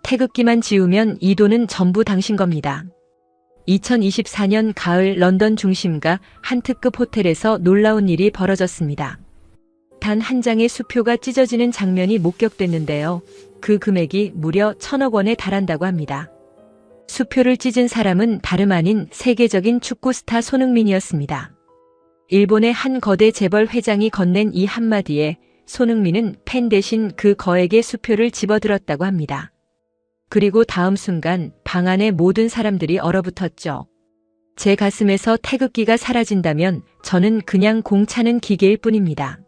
태극기만 지우면 이 돈은 전부 당신 겁니다. 2024년 가을 런던 중심가 한 특급 호텔에서 놀라운 일이 벌어졌습니다. 단 한 장의 수표가 찢어지는 장면이 목격됐는데요. 그 금액이 무려 1,000억 원에 달한다고 합니다. 수표를 찢은 사람은 다름 아닌 세계적인 축구 스타 손흥민이었습니다. 일본의 한 거대 재벌 회장이 건넨 이 한마디에 손흥민은 펜 대신 그 거액의 수표를 집어들었다고 합니다. 그리고 다음 순간 방 안의 모든 사람들이 얼어붙었죠. 제 가슴에서 태극기가 사라진다면 저는 그냥 공차는 기계일 뿐입니다.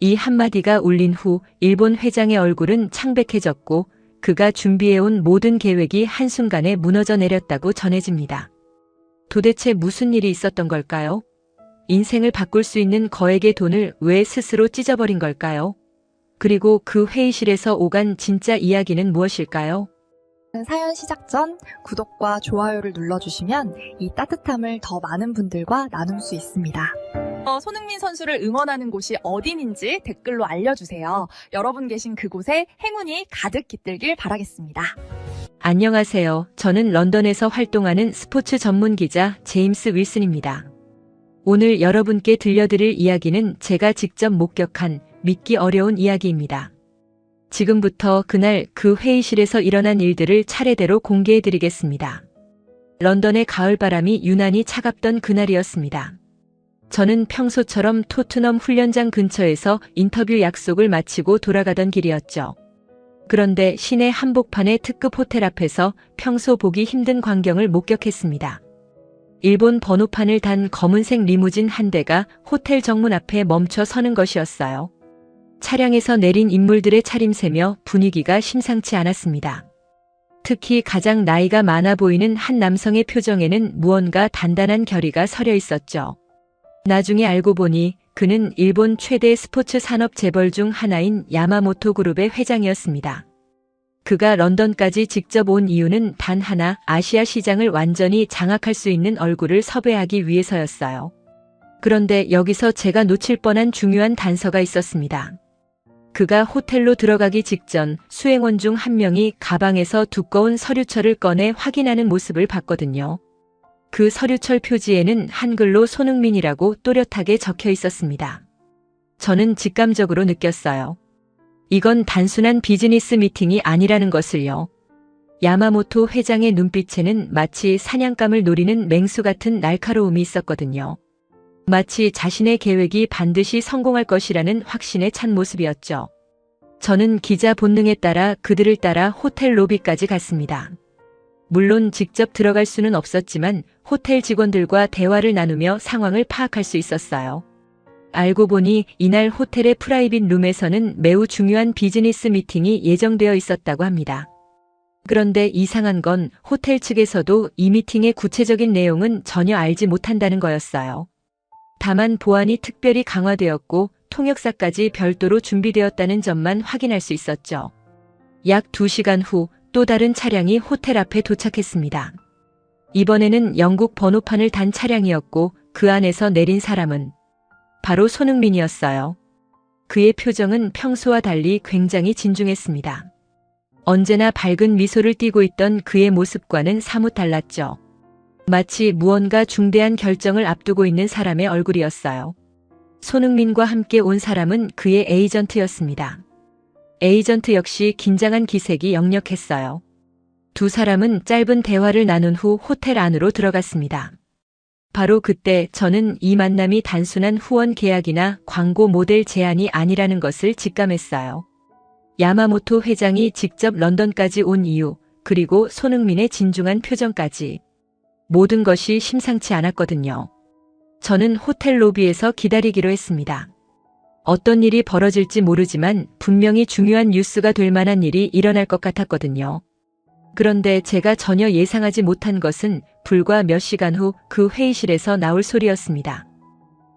이 한마디가 울린 후 일본 회장의 얼굴은 창백해졌고 그가 준비해온 모든 계획이 한순간에 무너져 내렸다고 전해집니다. 도대체 무슨 일이 있었던 걸까요? 인생을 바꿀 수 있는 거액의 돈을 왜 스스로 찢어버린 걸까요? 그리고 그 회의실에서 오간 진짜 이야기는 무엇일까요? 사연 시작 전 구독과 좋아요를 눌러주시면 이 따뜻함을 더 많은 분들과 나눌 수 있습니다. 손흥민 선수를 응원하는 곳이 어딘지 댓글로 알려주세요. 여러분 계신 그곳에 행운이 가득 깃들길 바라겠습니다. 안녕하세요. 저는 런던에서 활동하는 스포츠 전문 기자 제임스 윌슨입니다. 오늘 여러분께 들려드릴 이야기는 제가 직접 목격한 믿기 어려운 이야기입니다. 지금부터 그날 그 회의실에서 일어난 일들을 차례대로 공개해드리겠습니다. 런던의 가을바람이 유난히 차갑던 그날이었습니다. 저는 평소처럼 토트넘 훈련장 근처에서 인터뷰 약속을 마치고 돌아가던 길이었죠. 그런데 시내 한복판의 특급 호텔 앞에서 평소 보기 힘든 광경을 목격했습니다. 일본 번호판을 단 검은색 리무진 한 대가 호텔 정문 앞에 멈춰 서는 것이었어요. 차량에서 내린 인물들의 차림새며 분위기가 심상치 않았습니다. 특히 가장 나이가 많아 보이는 한 남성의 표정에는 무언가 단단한 결의가 서려 있었죠. 나중에 알고 보니 그는 일본 최대 스포츠 산업 재벌 중 하나인 야마모토 그룹의 회장이었습니다. 그가 런던까지 직접 온 이유는 단 하나, 아시아 시장을 완전히 장악할 수 있는 얼굴을 섭외하기 위해서였어요. 그런데 여기서 제가 놓칠 뻔한 중요한 단서가 있었습니다. 그가 호텔로 들어가기 직전 수행원 중 한 명이 가방에서 두꺼운 서류철을 꺼내 확인하는 모습을 봤거든요. 그 서류철 표지에는 한글로 손흥민이라고 또렷하게 적혀 있었습니다. 저는 직감적으로 느꼈어요. 이건 단순한 비즈니스 미팅이 아니라는 것을요. 야마모토 회장의 눈빛에는 마치 사냥감을 노리는 맹수 같은 날카로움이 있었거든요. 마치 자신의 계획이 반드시 성공할 것이라는 확신에 찬 모습이었죠. 저는 기자 본능에 따라 그들을 따라 호텔 로비까지 갔습니다. 물론 직접 들어갈 수는 없었지만 호텔 직원들과 대화를 나누며 상황을 파악할 수 있었어요. 알고 보니 이날 호텔의 프라이빗 룸에서는 매우 중요한 비즈니스 미팅이 예정되어 있었다고 합니다. 그런데 이상한 건 호텔 측에서도 이 미팅의 구체적인 내용은 전혀 알지 못한다는 거였어요. 다만 보안이 특별히 강화되었고 통역사까지 별도로 준비되었다는 점만 확인할 수 있었죠. 약 2시간 후 또 다른 차량이 호텔 앞에 도착했습니다. 이번에는 영국 번호판을 단 차량이었고 그 안에서 내린 사람은 바로 손흥민이었어요. 그의 표정은 평소와 달리 굉장히 진중했습니다. 언제나 밝은 미소를 띠고 있던 그의 모습과는 사뭇 달랐죠. 마치 무언가 중대한 결정을 앞두고 있는 사람의 얼굴이었어요. 손흥민과 함께 온 사람은 그의 에이전트였습니다. 에이전트 역시 긴장한 기색이 역력했어요. 두 사람은 짧은 대화를 나눈 후 호텔 안으로 들어갔습니다. 바로 그때 저는 이 만남이 단순한 후원 계약이나 광고 모델 제안이 아니라는 것을 직감했어요. 야마모토 회장이 직접 런던까지 온 이유, 그리고 손흥민의 진중한 표정까지. 모든 것이 심상치 않았거든요. 저는 호텔 로비에서 기다리기로 했습니다. 어떤 일이 벌어질지 모르지만 분명히 중요한 뉴스가 될 만한 일이 일어날 것 같았거든요. 그런데 제가 전혀 예상하지 못한 것은 불과 몇 시간 후 그 회의실에서 나올 소리였습니다.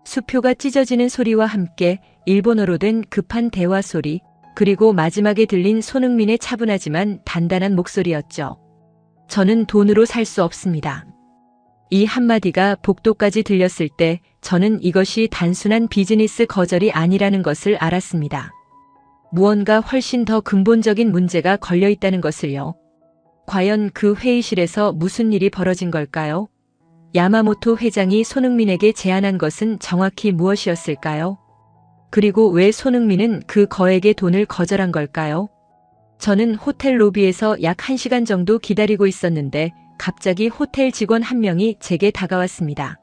수표가 찢어지는 소리와 함께 일본어로 된 급한 대화 소리, 그리고 마지막에 들린 손흥민의 차분하지만 단단한 목소리였죠. 저는 돈으로 살 수 없습니다. 이 한마디가 복도까지 들렸을 때 저는 이것이 단순한 비즈니스 거절이 아니라는 것을 알았습니다. 무언가 훨씬 더 근본적인 문제가 걸려 있다는 것을요. 과연 그 회의실에서 무슨 일이 벌어진 걸까요? 야마모토 회장이 손흥민에게 제안한 것은 정확히 무엇이었을까요? 그리고 왜 손흥민은 그 거액의 돈을 거절한 걸까요? 저는 호텔 로비에서 약 1시간 정도 기다리고 있었는데 갑자기 호텔 직원 한 명이 제게 다가왔습니다.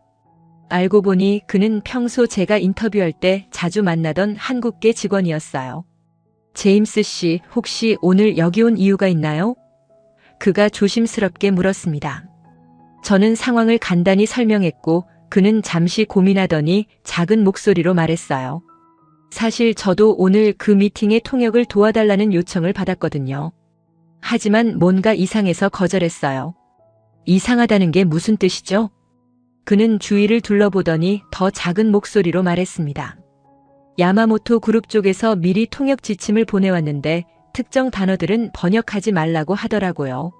알고 보니 그는 평소 제가 인터뷰할 때 자주 만나던 한국계 직원이었어요. 제임스 씨, 혹시 오늘 여기 온 이유가 있나요? 그가 조심스럽게 물었습니다. 저는 상황을 간단히 설명했고 그는 잠시 고민하더니 작은 목소리로 말했어요. 사실 저도 오늘 그 미팅의 통역을 도와달라는 요청을 받았거든요. 하지만 뭔가 이상해서 거절했어요. 이상하다는 게 무슨 뜻이죠? 그는 주위를 둘러보더니 더 작은 목소리로 말했습니다. 야마모토 그룹 쪽에서 미리 통역 지침을 보내왔는데 특정 단어들은 번역하지 말라고 하더라고요.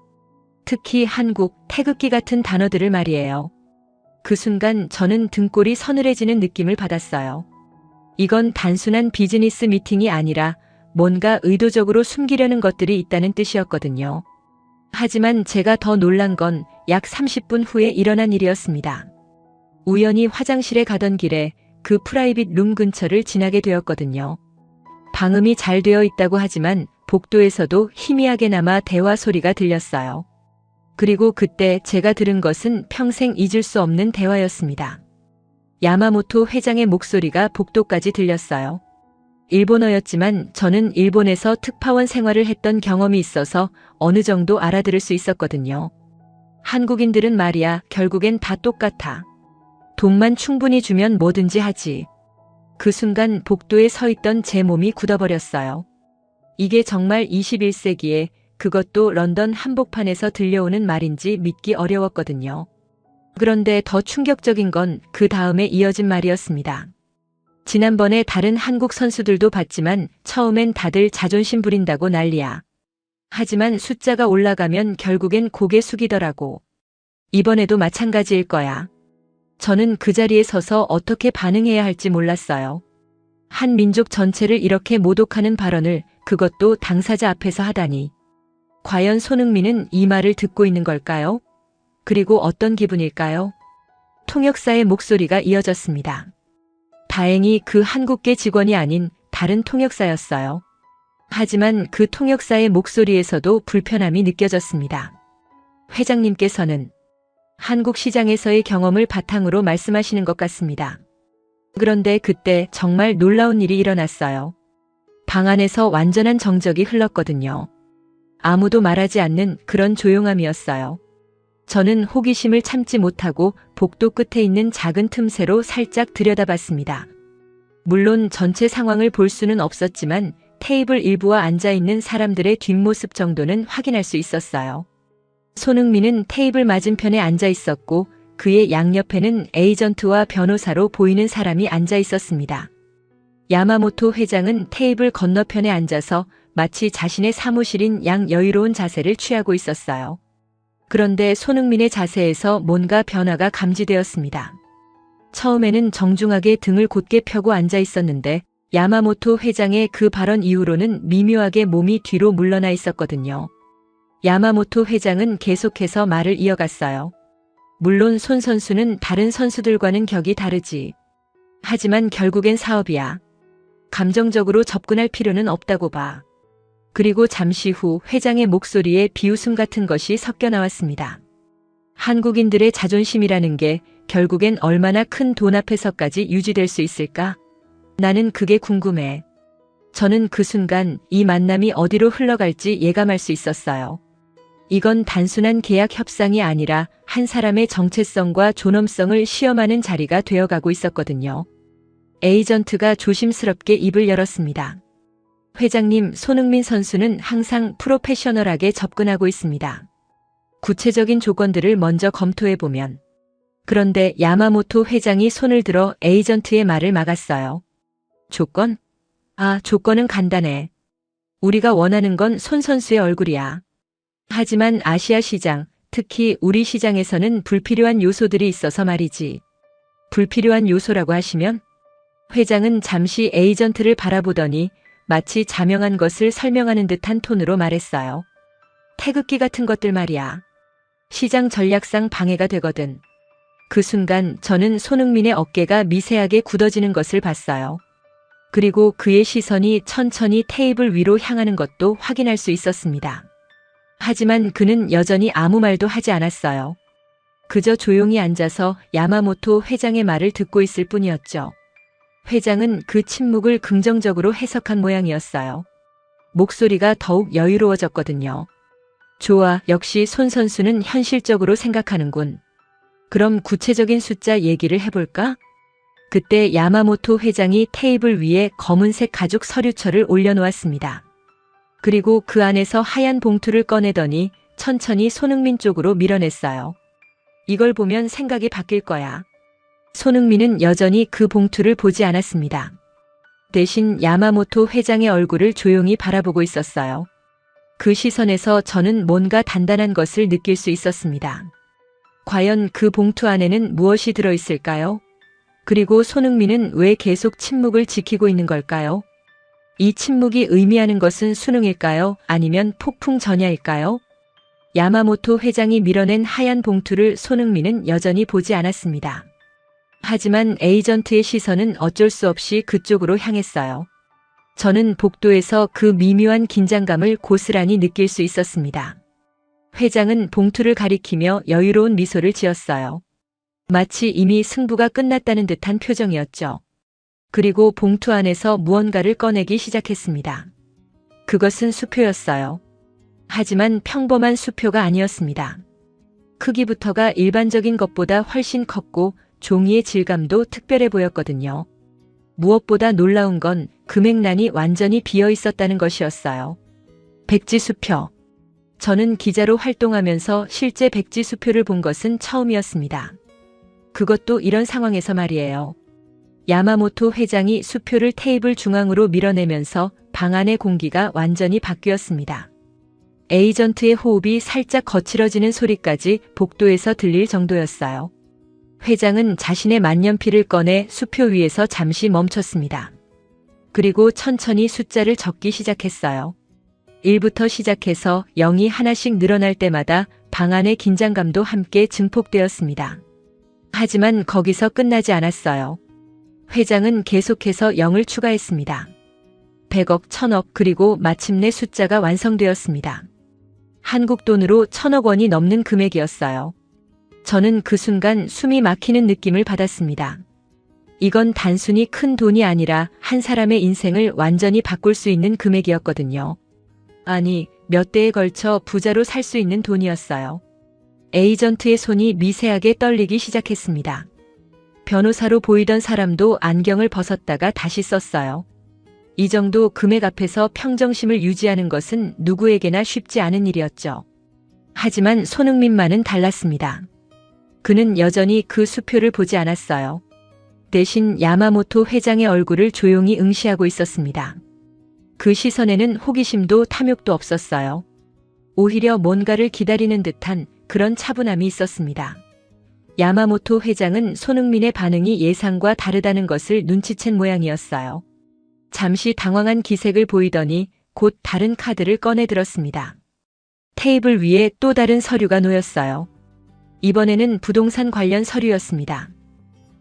특히 한국, 태극기 같은 단어들을 말이에요. 그 순간 저는 등골이 서늘해지는 느낌을 받았어요. 이건 단순한 비즈니스 미팅이 아니라 뭔가 의도적으로 숨기려는 것들이 있다는 뜻이었거든요. 하지만 제가 더 놀란 건 약 30분 후에 일어난 일이었습니다. 우연히 화장실에 가던 길에 그 프라이빗 룸 근처를 지나게 되었거든요. 방음이 잘 되어 있다고 하지만 복도에서도 희미하게나마 대화 소리가 들렸어요. 그리고 그때 제가 들은 것은 평생 잊을 수 없는 대화였습니다. 야마모토 회장의 목소리가 복도까지 들렸어요. 일본어였지만 저는 일본에서 특파원 생활을 했던 경험이 있어서 어느 정도 알아들을 수 있었거든요. 한국인들은 말이야, 결국엔 다 똑같아. 돈만 충분히 주면 뭐든지 하지. 그 순간 복도에 서 있던 제 몸이 굳어버렸어요. 이게 정말 21세기에 그것도 런던 한복판에서 들려오는 말인지 믿기 어려웠거든요. 그런데 더 충격적인 건 그 다음에 이어진 말이었습니다. 지난번에 다른 한국 선수들도 봤지만 처음엔 다들 자존심 부린다고 난리야. 하지만 숫자가 올라가면 결국엔 고개 숙이더라고. 이번에도 마찬가지일 거야. 저는 그 자리에 서서 어떻게 반응해야 할지 몰랐어요. 한 민족 전체를 이렇게 모독하는 발언을 그것도 당사자 앞에서 하다니. 과연 손흥민은 이 말을 듣고 있는 걸까요? 그리고 어떤 기분일까요? 통역사의 목소리가 이어졌습니다. 다행히 그 한국계 직원이 아닌 다른 통역사였어요. 하지만 그 통역사의 목소리에서도 불편함이 느껴졌습니다. 회장님께서는 한국 시장에서의 경험을 바탕으로 말씀하시는 것 같습니다. 그런데 그때 정말 놀라운 일이 일어났어요. 방 안에서 완전한 정적이 흘렀거든요. 아무도 말하지 않는 그런 조용함이었어요. 저는 호기심을 참지 못하고 복도 끝에 있는 작은 틈새로 살짝 들여다봤습니다. 물론 전체 상황을 볼 수는 없었지만 테이블 일부와 앉아있는 사람들의 뒷모습 정도는 확인할 수 있었어요. 손흥민은 테이블 맞은편에 앉아 있었고 그의 양옆에는 에이전트와 변호사로 보이는 사람이 앉아 있었습니다. 야마모토 회장은 테이블 건너편에 앉아서 마치 자신의 사무실인 양 여유로운 자세를 취하고 있었어요. 그런데 손흥민의 자세에서 뭔가 변화가 감지되었습니다. 처음에는 정중하게 등을 곧게 펴고 앉아 있었는데 야마모토 회장의 그 발언 이후로는 미묘하게 몸이 뒤로 물러나 있었거든요. 야마모토 회장은 계속해서 말을 이어갔어요. 물론 손 선수는 다른 선수들과는 격이 다르지. 하지만 결국엔 사업이야. 감정적으로 접근할 필요는 없다고 봐. 그리고 잠시 후 회장의 목소리에 비웃음 같은 것이 섞여 나왔습니다. 한국인들의 자존심이라는 게 결국엔 얼마나 큰 돈 앞에서까지 유지될 수 있을까? 나는 그게 궁금해. 저는 그 순간 이 만남이 어디로 흘러갈지 예감할 수 있었어요. 이건 단순한 계약 협상이 아니라 한 사람의 정체성과 존엄성을 시험하는 자리가 되어가고 있었거든요. 에이전트가 조심스럽게 입을 열었습니다. 회장님, 손흥민 선수는 항상 프로페셔널하게 접근하고 있습니다. 구체적인 조건들을 먼저 검토해보면. 그런데 야마모토 회장이 손을 들어 에이전트의 말을 막았어요. 조건? 조건은 간단해. 우리가 원하는 건 손 선수의 얼굴이야. 하지만 아시아 시장, 특히 우리 시장에서는 불필요한 요소들이 있어서 말이지. 불필요한 요소라고 하시면? 회장은 잠시 에이전트를 바라보더니 마치 자명한 것을 설명하는 듯한 톤으로 말했어요. 태극기 같은 것들 말이야. 시장 전략상 방해가 되거든. 그 순간 저는 손흥민의 어깨가 미세하게 굳어지는 것을 봤어요. 그리고 그의 시선이 천천히 테이블 위로 향하는 것도 확인할 수 있었습니다. 하지만 그는 여전히 아무 말도 하지 않았어요. 그저 조용히 앉아서 야마모토 회장의 말을 듣고 있을 뿐이었죠. 회장은 그 침묵을 긍정적으로 해석한 모양이었어요. 목소리가 더욱 여유로워졌거든요. 좋아, 역시 손 선수는 현실적으로 생각하는군. 그럼 구체적인 숫자 얘기를 해볼까? 그때 야마모토 회장이 테이블 위에 검은색 가죽 서류철을 올려놓았습니다. 그리고 그 안에서 하얀 봉투를 꺼내더니 천천히 손흥민 쪽으로 밀어냈어요. 이걸 보면 생각이 바뀔 거야. 손흥민은 여전히 그 봉투를 보지 않았습니다. 대신 야마모토 회장의 얼굴을 조용히 바라보고 있었어요. 그 시선에서 저는 뭔가 단단한 것을 느낄 수 있었습니다. 과연 그 봉투 안에는 무엇이 들어있을까요? 그리고 손흥민은 왜 계속 침묵을 지키고 있는 걸까요? 이 침묵이 의미하는 것은 수능일까요? 아니면 폭풍 전야일까요? 야마모토 회장이 밀어낸 하얀 봉투를 손흥민은 여전히 보지 않았습니다. 하지만 에이전트의 시선은 어쩔 수 없이 그쪽으로 향했어요. 저는 복도에서 그 미묘한 긴장감을 고스란히 느낄 수 있었습니다. 회장은 봉투를 가리키며 여유로운 미소를 지었어요. 마치 이미 승부가 끝났다는 듯한 표정이었죠. 그리고 봉투 안에서 무언가를 꺼내기 시작했습니다. 그것은 수표였어요. 하지만 평범한 수표가 아니었습니다. 크기부터가 일반적인 것보다 훨씬 컸고 종이의 질감도 특별해 보였거든요. 무엇보다 놀라운 건 금액란이 완전히 비어 있었다는 것이었어요. 백지수표. 저는 기자로 활동하면서 실제 백지수표를 본 것은 처음이었습니다. 그것도 이런 상황에서 말이에요. 야마모토 회장이 수표를 테이블 중앙으로 밀어내면서 방 안의 공기가 완전히 바뀌었습니다. 에이전트의 호흡이 살짝 거칠어지는 소리까지 복도에서 들릴 정도였어요. 회장은 자신의 만년필을 꺼내 수표 위에서 잠시 멈췄습니다. 그리고 천천히 숫자를 적기 시작했어요. 1부터 시작해서 0이 하나씩 늘어날 때마다 방 안의 긴장감도 함께 증폭되었습니다. 하지만 거기서 끝나지 않았어요. 회장은 계속해서 0을 추가했습니다. 100억, 1000억, 그리고 마침내 숫자가 완성되었습니다. 한국 돈으로 1000억 원이 넘는 금액이었어요. 저는 그 순간 숨이 막히는 느낌을 받았습니다. 이건 단순히 큰 돈이 아니라 한 사람의 인생을 완전히 바꿀 수 있는 금액이었거든요. 아니, 몇 대에 걸쳐 부자로 살 수 있는 돈이었어요. 에이전트의 손이 미세하게 떨리기 시작했습니다. 변호사로 보이던 사람도 안경을 벗었다가 다시 썼어요. 이 정도 금액 앞에서 평정심을 유지하는 것은 누구에게나 쉽지 않은 일이었죠. 하지만 손흥민만은 달랐습니다. 그는 여전히 그 수표를 보지 않았어요. 대신 야마모토 회장의 얼굴을 조용히 응시하고 있었습니다. 그 시선에는 호기심도 탐욕도 없었어요. 오히려 뭔가를 기다리는 듯한 그런 차분함이 있었습니다. 야마모토 회장은 손흥민의 반응이 예상과 다르다는 것을 눈치챈 모양이었어요. 잠시 당황한 기색을 보이더니 곧 다른 카드를 꺼내들었습니다. 테이블 위에 또 다른 서류가 놓였어요. 이번에는 부동산 관련 서류였습니다.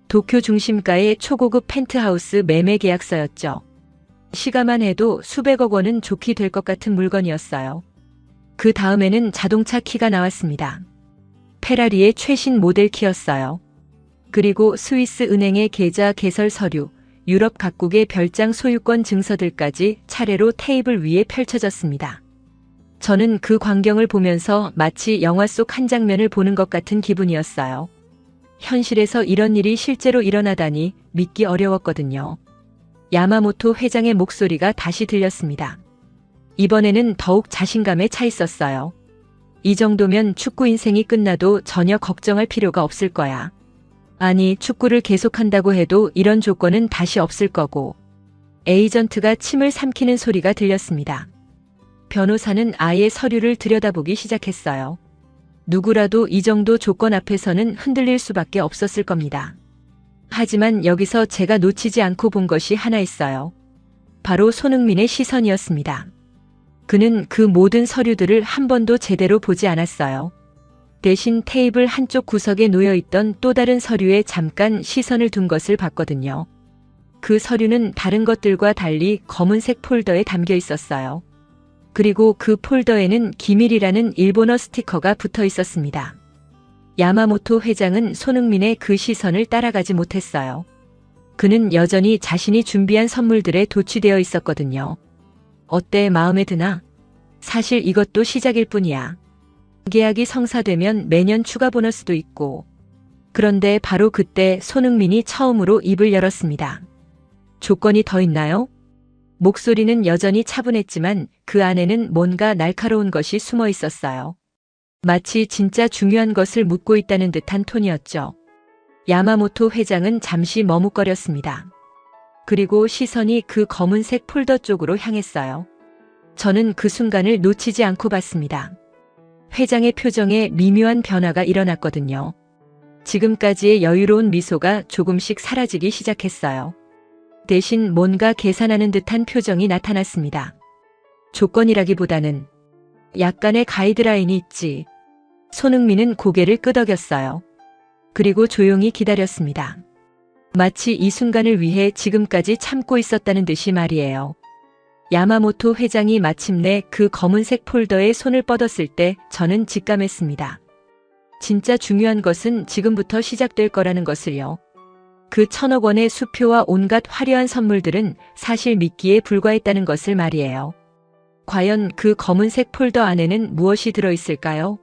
도쿄 중심가의 초고급 펜트하우스 매매 계약서였죠. 시가만 해도 수백억 원은 좋게 될 것 같은 물건이었어요. 그 다음에는 자동차 키가 나왔습니다. 페라리의 최신 모델 키였어요. 그리고 스위스 은행의 계좌 개설 서류, 유럽 각국의 별장 소유권 증서들까지 차례로 테이블 위에 펼쳐졌습니다. 저는 그 광경을 보면서 마치 영화 속 한 장면을 보는 것 같은 기분이었어요. 현실에서 이런 일이 실제로 일어나다니 믿기 어려웠거든요. 야마모토 회장의 목소리가 다시 들렸습니다. 이번에는 더욱 자신감에 차 있었어요. 이 정도면 축구 인생이 끝나도 전혀 걱정할 필요가 없을 거야. 아니, 축구를 계속한다고 해도 이런 조건은 다시 없을 거고. 에이전트가 침을 삼키는 소리가 들렸습니다. 변호사는 아예 서류를 들여다보기 시작했어요. 누구라도 이 정도 조건 앞에서는 흔들릴 수밖에 없었을 겁니다. 하지만 여기서 제가 놓치지 않고 본 것이 하나 있어요. 바로 손흥민의 시선이었습니다. 그는 그 모든 서류들을 한 번도 제대로 보지 않았어요. 대신 테이블 한쪽 구석에 놓여있던 또 다른 서류에 잠깐 시선을 둔 것을 봤거든요. 그 서류는 다른 것들과 달리 검은색 폴더에 담겨 있었어요. 그리고 그 폴더에는 기밀이라는 일본어 스티커가 붙어 있었습니다. 야마모토 회장은 손흥민의 그 시선을 따라가지 못했어요. 그는 여전히 자신이 준비한 선물들에 도취되어 있었거든요. 어때, 마음에 드나? 사실 이것도 시작일 뿐이야. 계약이 성사되면 매년 추가 보너스도 있고. 그런데 바로 그때 손흥민이 처음으로 입을 열었습니다. 조건이 더 있나요? 목소리는 여전히 차분했지만 그 안에는 뭔가 날카로운 것이 숨어 있었어요. 마치 진짜 중요한 것을 묻고 있다는 듯한 톤이었죠. 야마모토 회장은 잠시 머뭇거렸습니다. 그리고 시선이 그 검은색 폴더 쪽으로 향했어요. 저는 그 순간을 놓치지 않고 봤습니다. 회장의 표정에 미묘한 변화가 일어났거든요. 지금까지의 여유로운 미소가 조금씩 사라지기 시작했어요. 대신 뭔가 계산하는 듯한 표정이 나타났습니다. 조건이라기보다는 약간의 가이드라인이 있지. 손흥민은 고개를 끄덕였어요. 그리고 조용히 기다렸습니다. 마치 이 순간을 위해 지금까지 참고 있었다는 듯이 말이에요. 야마모토 회장이 마침내 그 검은색 폴더에 손을 뻗었을 때 저는 직감했습니다. 진짜 중요한 것은 지금부터 시작될 거라는 것을요. 그 1,000억 원의 수표와 온갖 화려한 선물들은 사실 미끼에 불과했다는 것을 말이에요. 과연 그 검은색 폴더 안에는 무엇이 들어있을까요?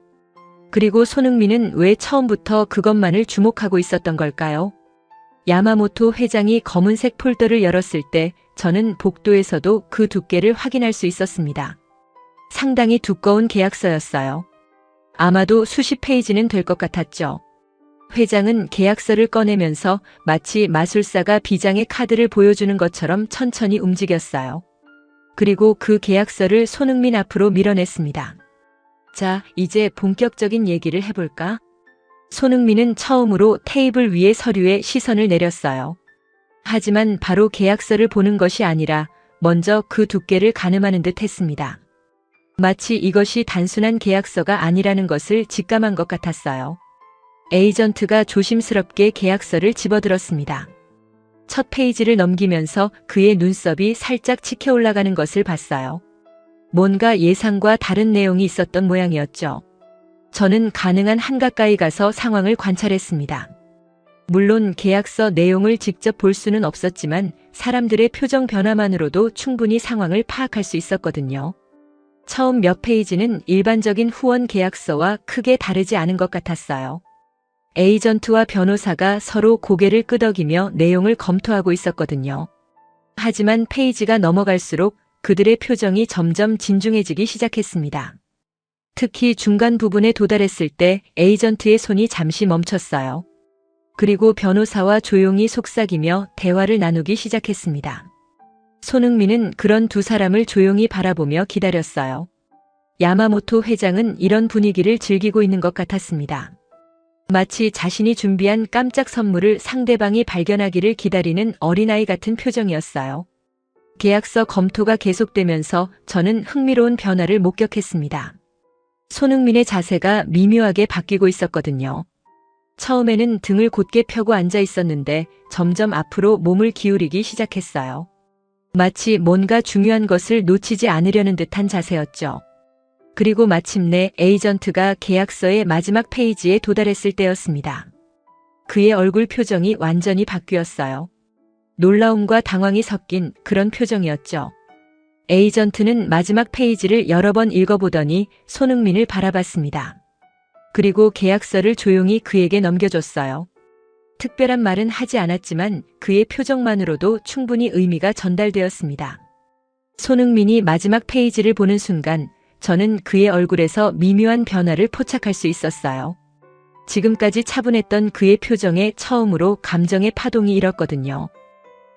그리고 손흥민은 왜 처음부터 그것만을 주목하고 있었던 걸까요? 야마모토 회장이 검은색 폴더를 열었을 때 저는 복도에서도 그 두께를 확인할 수 있었습니다. 상당히 두꺼운 계약서였어요. 아마도 수십 페이지는 될 것 같았죠. 회장은 계약서를 꺼내면서 마치 마술사가 비장의 카드를 보여주는 것처럼 천천히 움직였어요. 그리고 그 계약서를 손흥민 앞으로 밀어냈습니다. 자, 이제 본격적인 얘기를 해볼까? 손흥민은 처음으로 테이블 위의 서류에 시선을 내렸어요. 하지만 바로 계약서를 보는 것이 아니라 먼저 그 두께를 가늠하는 듯 했습니다. 마치 이것이 단순한 계약서가 아니라는 것을 직감한 것 같았어요. 에이전트가 조심스럽게 계약서를 집어들었습니다. 첫 페이지를 넘기면서 그의 눈썹이 살짝 치켜 올라가는 것을 봤어요. 뭔가 예상과 다른 내용이 있었던 모양이었죠. 저는 가능한 한 가까이 가서 상황을 관찰했습니다. 물론 계약서 내용을 직접 볼 수는 없었지만 사람들의 표정 변화만으로도 충분히 상황을 파악할 수 있었거든요. 처음 몇 페이지는 일반적인 후원 계약서와 크게 다르지 않은 것 같았어요. 에이전트와 변호사가 서로 고개를 끄덕이며 내용을 검토하고 있었거든요. 하지만 페이지가 넘어갈수록 그들의 표정이 점점 진중해지기 시작했습니다. 특히 중간 부분에 도달했을 때 에이전트의 손이 잠시 멈췄어요. 그리고 변호사와 조용히 속삭이며 대화를 나누기 시작했습니다. 손흥민은 그런 두 사람을 조용히 바라보며 기다렸어요. 야마모토 회장은 이런 분위기를 즐기고 있는 것 같았습니다. 마치 자신이 준비한 깜짝 선물을 상대방이 발견하기를 기다리는 어린아이 같은 표정이었어요. 계약서 검토가 계속되면서 저는 흥미로운 변화를 목격했습니다. 손흥민의 자세가 미묘하게 바뀌고 있었거든요. 처음에는 등을 곧게 펴고 앉아 있었는데 점점 앞으로 몸을 기울이기 시작했어요. 마치 뭔가 중요한 것을 놓치지 않으려는 듯한 자세였죠. 그리고 마침내 에이전트가 계약서의 마지막 페이지에 도달했을 때였습니다. 그의 얼굴 표정이 완전히 바뀌었어요. 놀라움과 당황이 섞인 그런 표정이었죠. 에이전트는 마지막 페이지를 여러 번 읽어보더니 손흥민을 바라봤습니다. 그리고 계약서를 조용히 그에게 넘겨줬어요. 특별한 말은 하지 않았지만 그의 표정만으로도 충분히 의미가 전달되었습니다. 손흥민이 마지막 페이지를 보는 순간 저는 그의 얼굴에서 미묘한 변화를 포착할 수 있었어요. 지금까지 차분했던 그의 표정에 처음으로 감정의 파동이 일었거든요.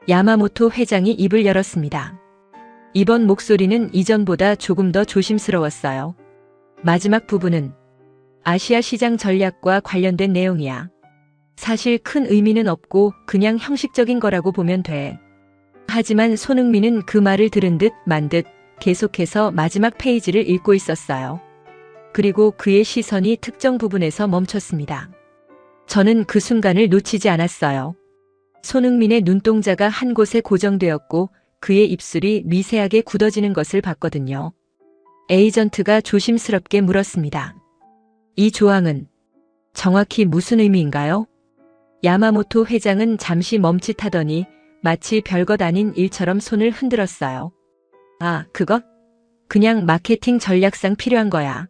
야마모토 회장이 입을 열었습니다. 이번 목소리는 이전보다 조금 더 조심스러웠어요. 마지막 부분은 아시아 시장 전략과 관련된 내용이야. 사실 큰 의미는 없고 그냥 형식적인 거라고 보면 돼. 하지만 손흥민은 그 말을 들은 듯 만 듯 계속해서 마지막 페이지를 읽고 있었어요. 그리고 그의 시선이 특정 부분에서 멈췄습니다. 저는 그 순간을 놓치지 않았어요. 손흥민의 눈동자가 한 곳에 고정되었고 그의 입술이 미세하게 굳어지는 것을 봤거든요. 에이전트가 조심스럽게 물었습니다. 이 조항은 정확히 무슨 의미인가요? 야마모토 회장은 잠시 멈칫하더니 마치 별것 아닌 일처럼 손을 흔들었어요. 아, 그것? 그냥 마케팅 전략상 필요한 거야.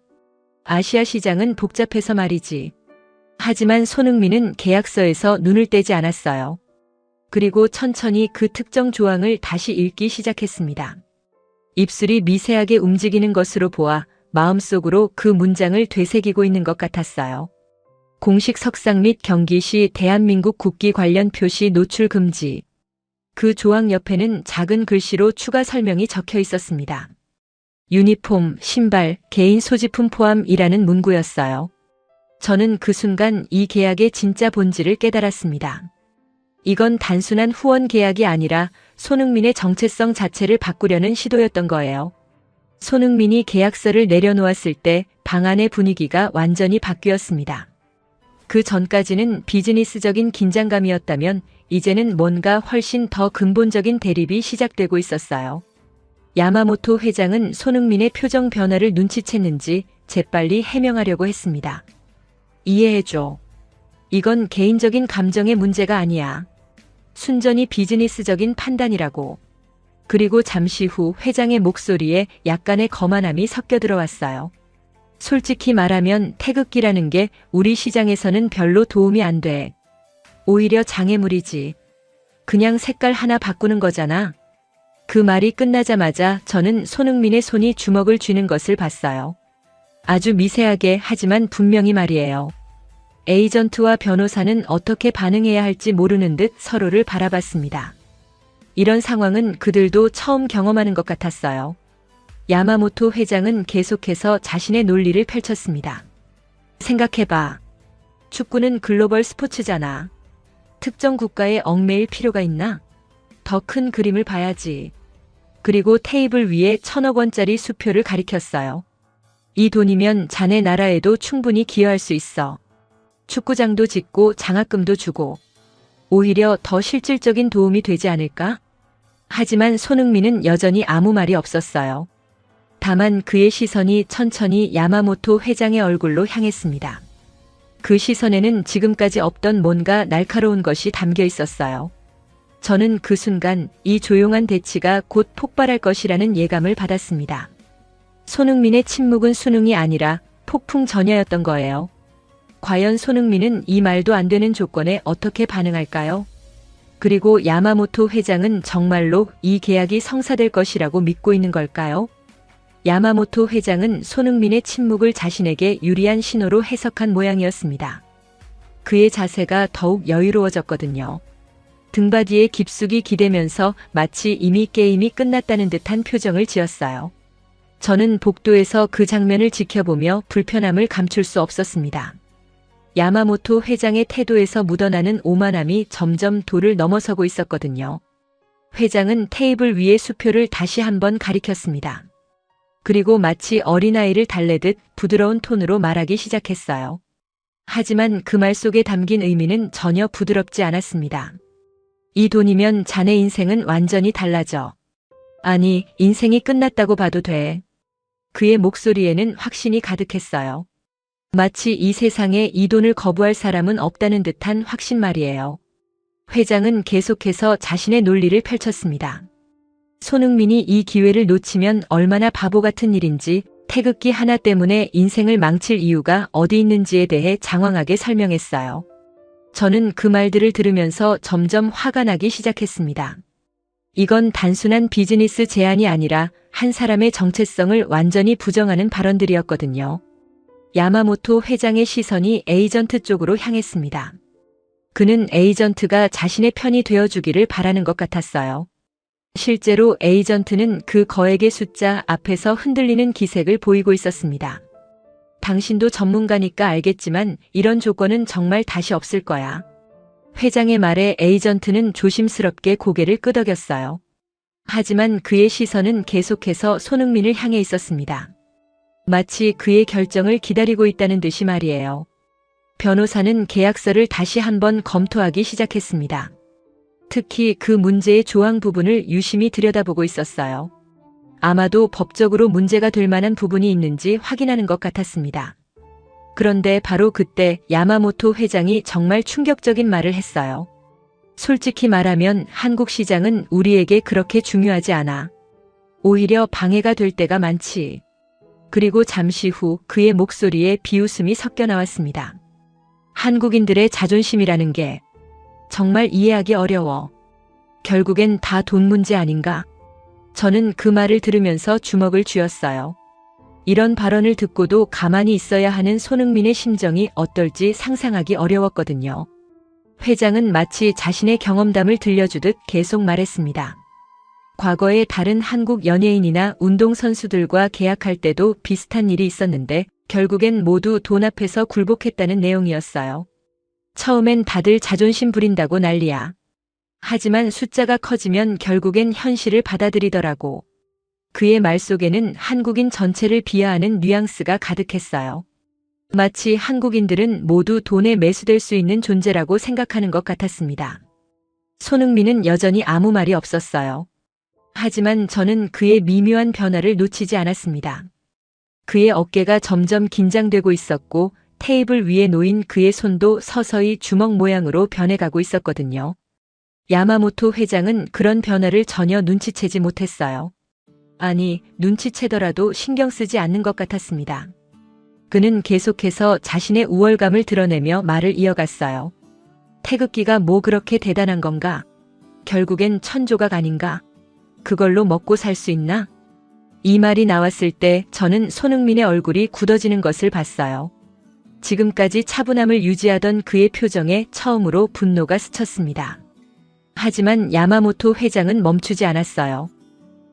아시아 시장은 복잡해서 말이지. 하지만 손흥민은 계약서에서 눈을 떼지 않았어요. 그리고 천천히 그 특정 조항을 다시 읽기 시작했습니다. 입술이 미세하게 움직이는 것으로 보아 마음속으로 그 문장을 되새기고 있는 것 같았어요. 공식 석상 및 경기 시 대한민국 국기 관련 표시 노출 금지. 그 조항 옆에는 작은 글씨로 추가 설명이 적혀 있었습니다. 유니폼, 신발, 개인 소지품 포함이라는 문구였어요. 저는 그 순간 이 계약의 진짜 본질을 깨달았습니다. 이건 단순한 후원 계약이 아니라 손흥민의 정체성 자체를 바꾸려는 시도였던 거예요. 손흥민이 계약서를 내려놓았을 때 방 안의 분위기가 완전히 바뀌었습니다. 그 전까지는 비즈니스적인 긴장감이었다면 이제는 뭔가 훨씬 더 근본적인 대립이 시작되고 있었어요. 야마모토 회장은 손흥민의 표정 변화를 눈치챘는지 재빨리 해명하려고 했습니다. 이해해줘. 이건 개인적인 감정의 문제가 아니야. 순전히 비즈니스적인 판단이라고. 그리고 잠시 후 회장의 목소리에 약간의 거만함이 섞여 들어왔어요. 솔직히 말하면 태극기라는 게 우리 시장에서는 별로 도움이 안 돼. 오히려 장애물이지. 그냥 색깔 하나 바꾸는 거잖아. 그 말이 끝나자마자 저는 손흥민의 손이 주먹을 쥐는 것을 봤어요. 아주 미세하게 하지만 분명히 말이에요. 에이전트와 변호사는 어떻게 반응해야 할지 모르는 듯 서로를 바라봤습니다. 이런 상황은 그들도 처음 경험하는 것 같았어요. 야마모토 회장은 계속해서 자신의 논리를 펼쳤습니다. 생각해봐. 축구는 글로벌 스포츠잖아. 특정 국가에 얽매일 필요가 있나? 더 큰 그림을 봐야지. 그리고 테이블 위에 1,000억 원짜리 수표를 가리켰어요. 이 돈이면 자네 나라에도 충분히 기여할 수 있어. 축구장도 짓고 장학금도 주고. 오히려 더 실질적인 도움이 되지 않을까? 하지만 손흥민은 여전히 아무 말이 없었어요. 다만 그의 시선이 천천히 야마모토 회장의 얼굴로 향했습니다. 그 시선에는 지금까지 없던 뭔가 날카로운 것이 담겨 있었어요. 저는 그 순간 이 조용한 대치가 곧 폭발할 것이라는 예감을 받았습니다. 손흥민의 침묵은 수능이 아니라 폭풍 전야였던 거예요. 과연 손흥민은 이 말도 안 되는 조건에 어떻게 반응할까요? 그리고 야마모토 회장은 정말로 이 계약이 성사될 것이라고 믿고 있는 걸까요? 야마모토 회장은 손흥민의 침묵을 자신에게 유리한 신호로 해석한 모양이었습니다. 그의 자세가 더욱 여유로워졌거든요. 등받이에 깊숙이 기대면서 마치 이미 게임이 끝났다는 듯한 표정을 지었어요. 저는 복도에서 그 장면을 지켜보며 불편함을 감출 수 없었습니다. 야마모토 회장의 태도에서 묻어나는 오만함이 점점 도를 넘어서고 있었거든요. 회장은 테이블 위의 수표를 다시 한번 가리켰습니다. 그리고 마치 어린아이를 달래듯 부드러운 톤으로 말하기 시작했어요. 하지만 그 말 속에 담긴 의미는 전혀 부드럽지 않았습니다. 이 돈이면 자네 인생은 완전히 달라져. 아니, 인생이 끝났다고 봐도 돼. 그의 목소리에는 확신이 가득했어요. 마치 이 세상에 이 돈을 거부할 사람은 없다는 듯한 확신 말이에요. 회장은 계속해서 자신의 논리를 펼쳤습니다. 손흥민이 이 기회를 놓치면 얼마나 바보 같은 일인지, 태극기 하나 때문에 인생을 망칠 이유가 어디 있는지에 대해 장황하게 설명했어요. 저는 그 말들을 들으면서 점점 화가 나기 시작했습니다. 이건 단순한 비즈니스 제안이 아니라 한 사람의 정체성을 완전히 부정하는 발언들이었거든요. 야마모토 회장의 시선이 에이전트 쪽으로 향했습니다. 그는 에이전트가 자신의 편이 되어주기를 바라는 것 같았어요. 실제로 에이전트는 그 거액의 숫자 앞에서 흔들리는 기색을 보이고 있었습니다. 당신도 전문가니까 알겠지만 이런 조건은 정말 다시 없을 거야. 회장의 말에 에이전트는 조심스럽게 고개를 끄덕였어요. 하지만 그의 시선은 계속해서 손흥민을 향해 있었습니다. 마치 그의 결정을 기다리고 있다는 듯이 말이에요. 변호사는 계약서를 다시 한번 검토하기 시작했습니다. 특히 그 문제의 조항 부분을 유심히 들여다보고 있었어요. 아마도 법적으로 문제가 될 만한 부분이 있는지 확인하는 것 같았습니다. 그런데 바로 그때 야마모토 회장이 정말 충격적인 말을 했어요. 솔직히 말하면 한국 시장은 우리에게 그렇게 중요하지 않아. 오히려 방해가 될 때가 많지. 그리고 잠시 후 그의 목소리에 비웃음이 섞여 나왔습니다. 한국인들의 자존심이라는 게 정말 이해하기 어려워. 결국엔 다 돈 문제 아닌가? 저는 그 말을 들으면서 주먹을 쥐었어요. 이런 발언을 듣고도 가만히 있어야 하는 손흥민의 심정이 어떨지 상상하기 어려웠거든요. 회장은 마치 자신의 경험담을 들려주듯 계속 말했습니다. 과거에 다른 한국 연예인이나 운동선수들과 계약할 때도 비슷한 일이 있었는데 결국엔 모두 돈 앞에서 굴복했다는 내용이었어요. 처음엔 다들 자존심 부린다고 난리야. 하지만 숫자가 커지면 결국엔 현실을 받아들이더라고. 그의 말 속에는 한국인 전체를 비하하는 뉘앙스가 가득했어요. 마치 한국인들은 모두 돈에 매수될 수 있는 존재라고 생각하는 것 같았습니다. 손흥민은 여전히 아무 말이 없었어요. 하지만 저는 그의 미묘한 변화를 놓치지 않았습니다. 그의 어깨가 점점 긴장되고 있었고 테이블 위에 놓인 그의 손도 서서히 주먹 모양으로 변해가고 있었거든요. 야마모토 회장은 그런 변화를 전혀 눈치채지 못했어요. 아니, 눈치채더라도 신경 쓰지 않는 것 같았습니다. 그는 계속해서 자신의 우월감을 드러내며 말을 이어갔어요. 태극기가 뭐 그렇게 대단한 건가? 결국엔 천조각 아닌가? 그걸로 먹고 살 수 있나? 이 말이 나왔을 때 저는 손흥민의 얼굴이 굳어지는 것을 봤어요. 지금까지 차분함을 유지하던 그의 표정에 처음으로 분노가 스쳤습니다. 하지만 야마모토 회장은 멈추지 않았어요.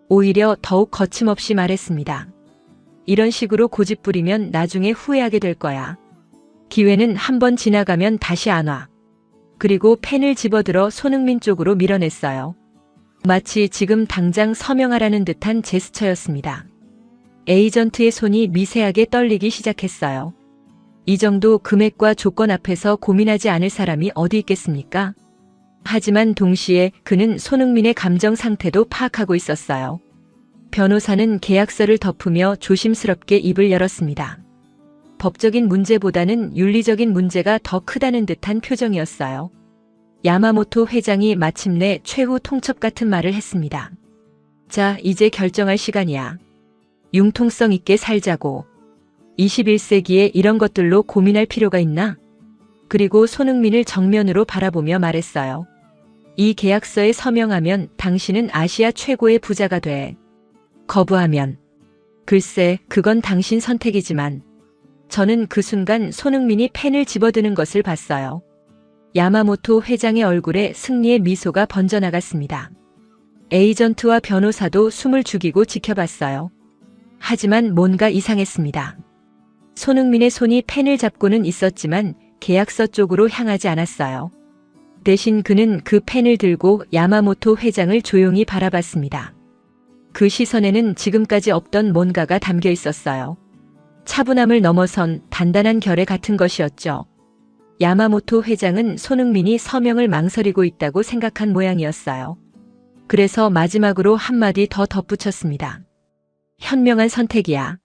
오히려 더욱 거침없이 말했습니다. 이런 식으로 고집부리면 나중에 후회하게 될 거야. 기회는 한번 지나가면 다시 안 와. 그리고 펜을 집어들어 손흥민 쪽으로 밀어냈어요. 마치 지금 당장 서명하라는 듯한 제스처였습니다. 에이전트의 손이 미세하게 떨리기 시작했어요. 이 정도 금액과 조건 앞에서 고민하지 않을 사람이 어디 있겠습니까? 하지만 동시에 그는 손흥민의 감정 상태도 파악하고 있었어요. 변호사는 계약서를 덮으며 조심스럽게 입을 열었습니다. 법적인 문제보다는 윤리적인 문제가 더 크다는 듯한 표정이었어요. 야마모토 회장이 마침내 최후 통첩 같은 말을 했습니다. 자, 이제 결정할 시간이야. 융통성 있게 살자고. 21세기에 이런 것들로 고민할 필요가 있나? 그리고 손흥민을 정면으로 바라보며 말했어요. 이 계약서에 서명하면 당신은 아시아 최고의 부자가 돼. 거부하면 글쎄, 그건 당신 선택이지만 저는 그 순간 손흥민이 펜을 집어드는 것을 봤어요. 야마모토 회장의 얼굴에 승리의 미소가 번져나갔습니다. 에이전트와 변호사도 숨을 죽이고 지켜봤어요. 하지만 뭔가 이상했습니다. 손흥민의 손이 펜을 잡고는 있었지만 계약서 쪽으로 향하지 않았어요. 대신 그는 그 펜을 들고 야마모토 회장을 조용히 바라봤습니다. 그 시선에는 지금까지 없던 뭔가가 담겨 있었어요. 차분함을 넘어선 단단한 결의 같은 것이었죠. 야마모토 회장은 손흥민이 서명을 망설이고 있다고 생각한 모양이었어요. 그래서 마지막으로 한마디 더 덧붙였습니다. 현명한 선택이야.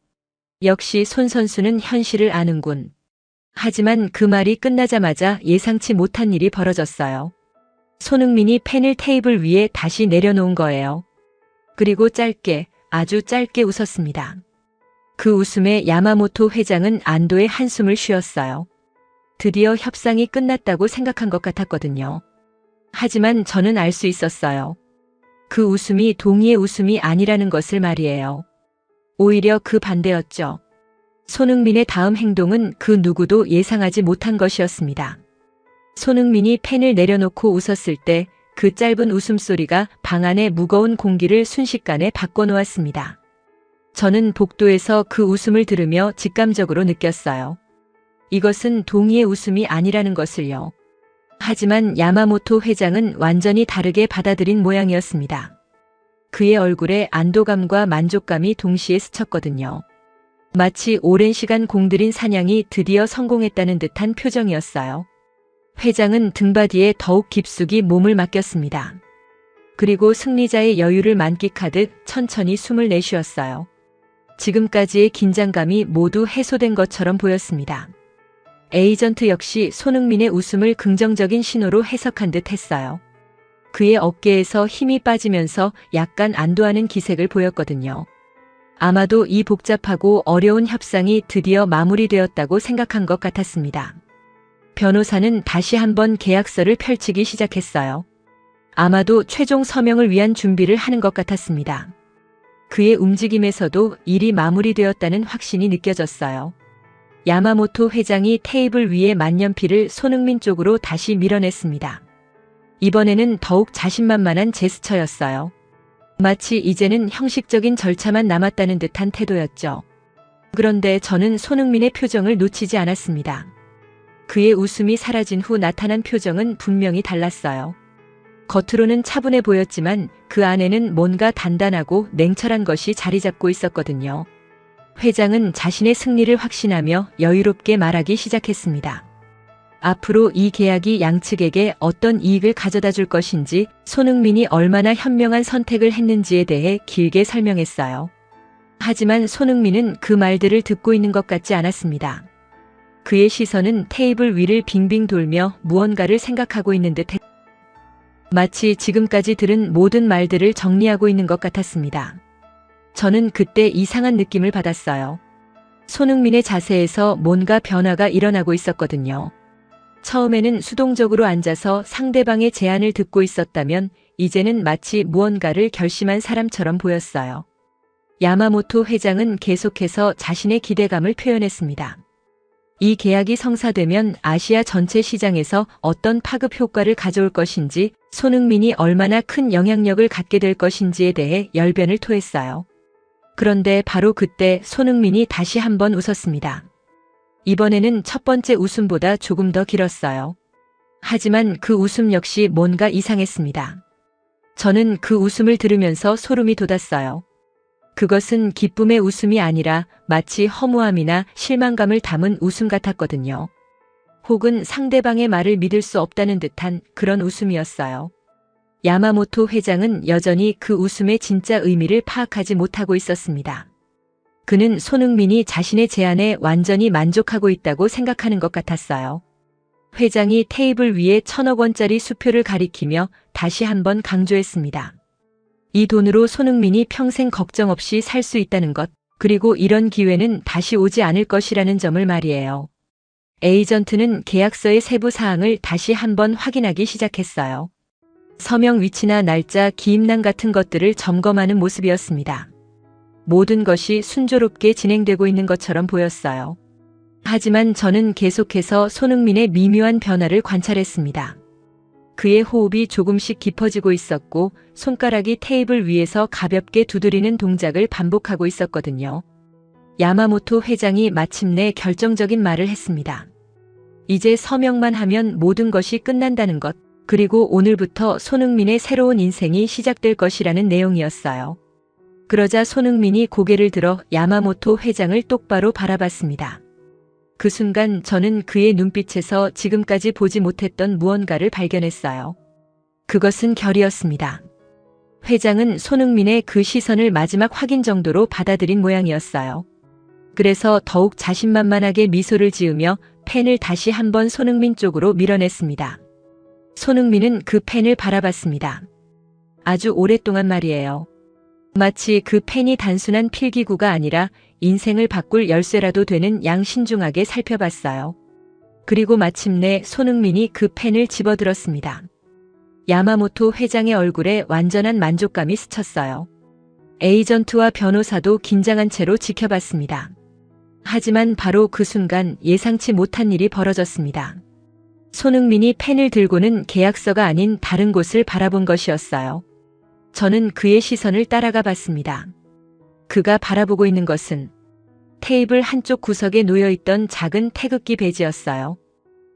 역시 손 선수는 현실을 아는군. 하지만 그 말이 끝나자마자 예상치 못한 일이 벌어졌어요. 손흥민이 펜을 테이블 위에 다시 내려놓은 거예요. 그리고 짧게, 아주 짧게 웃었습니다. 그 웃음에 야마모토 회장은 안도의 한숨을 쉬었어요. 드디어 협상이 끝났다고 생각한 것 같았거든요. 하지만 저는 알 수 있었어요. 그 웃음이 동의의 웃음이 아니라는 것을 말이에요. 오히려 그 반대였죠. 손흥민의 다음 행동은 그 누구도 예상하지 못한 것이었습니다. 손흥민이 펜을 내려놓고 웃었을 때 그 짧은 웃음소리가 방 안의 무거운 공기를 순식간에 바꿔놓았습니다. 저는 복도에서 그 웃음을 들으며 직감적으로 느꼈어요. 이것은 동의의 웃음이 아니라는 것을요. 하지만 야마모토 회장은 완전히 다르게 받아들인 모양이었습니다. 그의 얼굴에 안도감과 만족감이 동시에 스쳤거든요. 마치 오랜 시간 공들인 사냥이 드디어 성공했다는 듯한 표정이었어요. 회장은 등받이에 더욱 깊숙이 몸을 맡겼습니다. 그리고 승리자의 여유를 만끽하듯 천천히 숨을 내쉬었어요. 지금까지의 긴장감이 모두 해소된 것처럼 보였습니다. 에이전트 역시 손흥민의 웃음을 긍정적인 신호로 해석한 듯 했어요. 그의 어깨에서 힘이 빠지면서 약간 안도하는 기색을 보였거든요. 아마도 이 복잡하고 어려운 협상이 드디어 마무리되었다고 생각한 것 같았습니다. 변호사는 다시 한번 계약서를 펼치기 시작했어요. 아마도 최종 서명을 위한 준비를 하는 것 같았습니다. 그의 움직임에서도 일이 마무리되었다는 확신이 느껴졌어요. 야마모토 회장이 테이블 위에 만년필을 손흥민 쪽으로 다시 밀어냈습니다. 이번에는 더욱 자신만만한 제스처였어요. 마치 이제는 형식적인 절차만 남았다는 듯한 태도였죠. 그런데 저는 손흥민의 표정을 놓치지 않았습니다. 그의 웃음이 사라진 후 나타난 표정은 분명히 달랐어요. 겉으로는 차분해 보였지만 그 안에는 뭔가 단단하고 냉철한 것이 자리 잡고 있었거든요. 회장은 자신의 승리를 확신하며 여유롭게 말하기 시작했습니다. 앞으로 이 계약이 양측에게 어떤 이익을 가져다 줄 것인지, 손흥민이 얼마나 현명한 선택을 했는지에 대해 길게 설명했어요. 하지만 손흥민은 그 말들을 듣고 있는 것 같지 않았습니다. 그의 시선은 테이블 위를 빙빙 돌며 무언가를 생각하고 있는 듯 했습니다. 마치 지금까지 들은 모든 말들을 정리하고 있는 것 같았습니다. 저는 그때 이상한 느낌을 받았어요. 손흥민의 자세에서 뭔가 변화가 일어나고 있었거든요. 처음에는 수동적으로 앉아서 상대방의 제안을 듣고 있었다면 이제는 마치 무언가를 결심한 사람처럼 보였어요. 야마모토 회장은 계속해서 자신의 기대감을 표현했습니다. 이 계약이 성사되면 아시아 전체 시장에서 어떤 파급 효과를 가져올 것인지, 손흥민이 얼마나 큰 영향력을 갖게 될 것인지에 대해 열변을 토했어요. 그런데 바로 그때 손흥민이 다시 한번 웃었습니다. 이번에는 첫 번째 웃음보다 조금 더 길었어요. 하지만 그 웃음 역시 뭔가 이상했습니다. 저는 그 웃음을 들으면서 소름이 돋았어요. 그것은 기쁨의 웃음이 아니라 마치 허무함이나 실망감을 담은 웃음 같았거든요. 혹은 상대방의 말을 믿을 수 없다는 듯한 그런 웃음이었어요. 야마모토 회장은 여전히 그 웃음의 진짜 의미를 파악하지 못하고 있었습니다. 그는 손흥민이 자신의 제안에 완전히 만족하고 있다고 생각하는 것 같았어요. 회장이 테이블 위에 1,000억 원짜리 수표를 가리키며 다시 한번 강조했습니다. 이 돈으로 손흥민이 평생 걱정 없이 살 수 있다는 것, 그리고 이런 기회는 다시 오지 않을 것이라는 점을 말이에요. 에이전트는 계약서의 세부 사항을 다시 한번 확인하기 시작했어요. 서명 위치나 날짜, 기입란 같은 것들을 점검하는 모습이었습니다. 모든 것이 순조롭게 진행되고 있는 것처럼 보였어요. 하지만 저는 계속해서 손흥민의 미묘한 변화를 관찰했습니다. 그의 호흡이 조금씩 깊어지고 있었고 손가락이 테이블 위에서 가볍게 두드리는 동작을 반복하고 있었거든요. 야마모토 회장이 마침내 결정적인 말을 했습니다. 이제 서명만 하면 모든 것이 끝난다는 것, 그리고 오늘부터 손흥민의 새로운 인생이 시작될 것이라는 내용이었어요. 그러자 손흥민이 고개를 들어 야마모토 회장을 똑바로 바라봤습니다. 그 순간 저는 그의 눈빛에서 지금까지 보지 못했던 무언가를 발견했어요. 그것은 결이었습니다. 회장은 손흥민의 그 시선을 마지막 확인 정도로 받아들인 모양이었어요. 그래서 더욱 자신만만하게 미소를 지으며 펜을 다시 한번 손흥민 쪽으로 밀어냈습니다. 손흥민은 그 펜을 바라봤습니다. 아주 오랫동안 말이에요. 마치 그 펜이 단순한 필기구가 아니라 인생을 바꿀 열쇠라도 되는 양 신중하게 살펴봤어요. 그리고 마침내 손흥민이 그 펜을 집어들었습니다. 야마모토 회장의 얼굴에 완전한 만족감이 스쳤어요. 에이전트와 변호사도 긴장한 채로 지켜봤습니다. 하지만 바로 그 순간 예상치 못한 일이 벌어졌습니다. 손흥민이 펜을 들고는 계약서가 아닌 다른 곳을 바라본 것이었어요. 저는 그의 시선을 따라가 봤습니다. 그가 바라보고 있는 것은 테이블 한쪽 구석에 놓여있던 작은 태극기 배지였어요.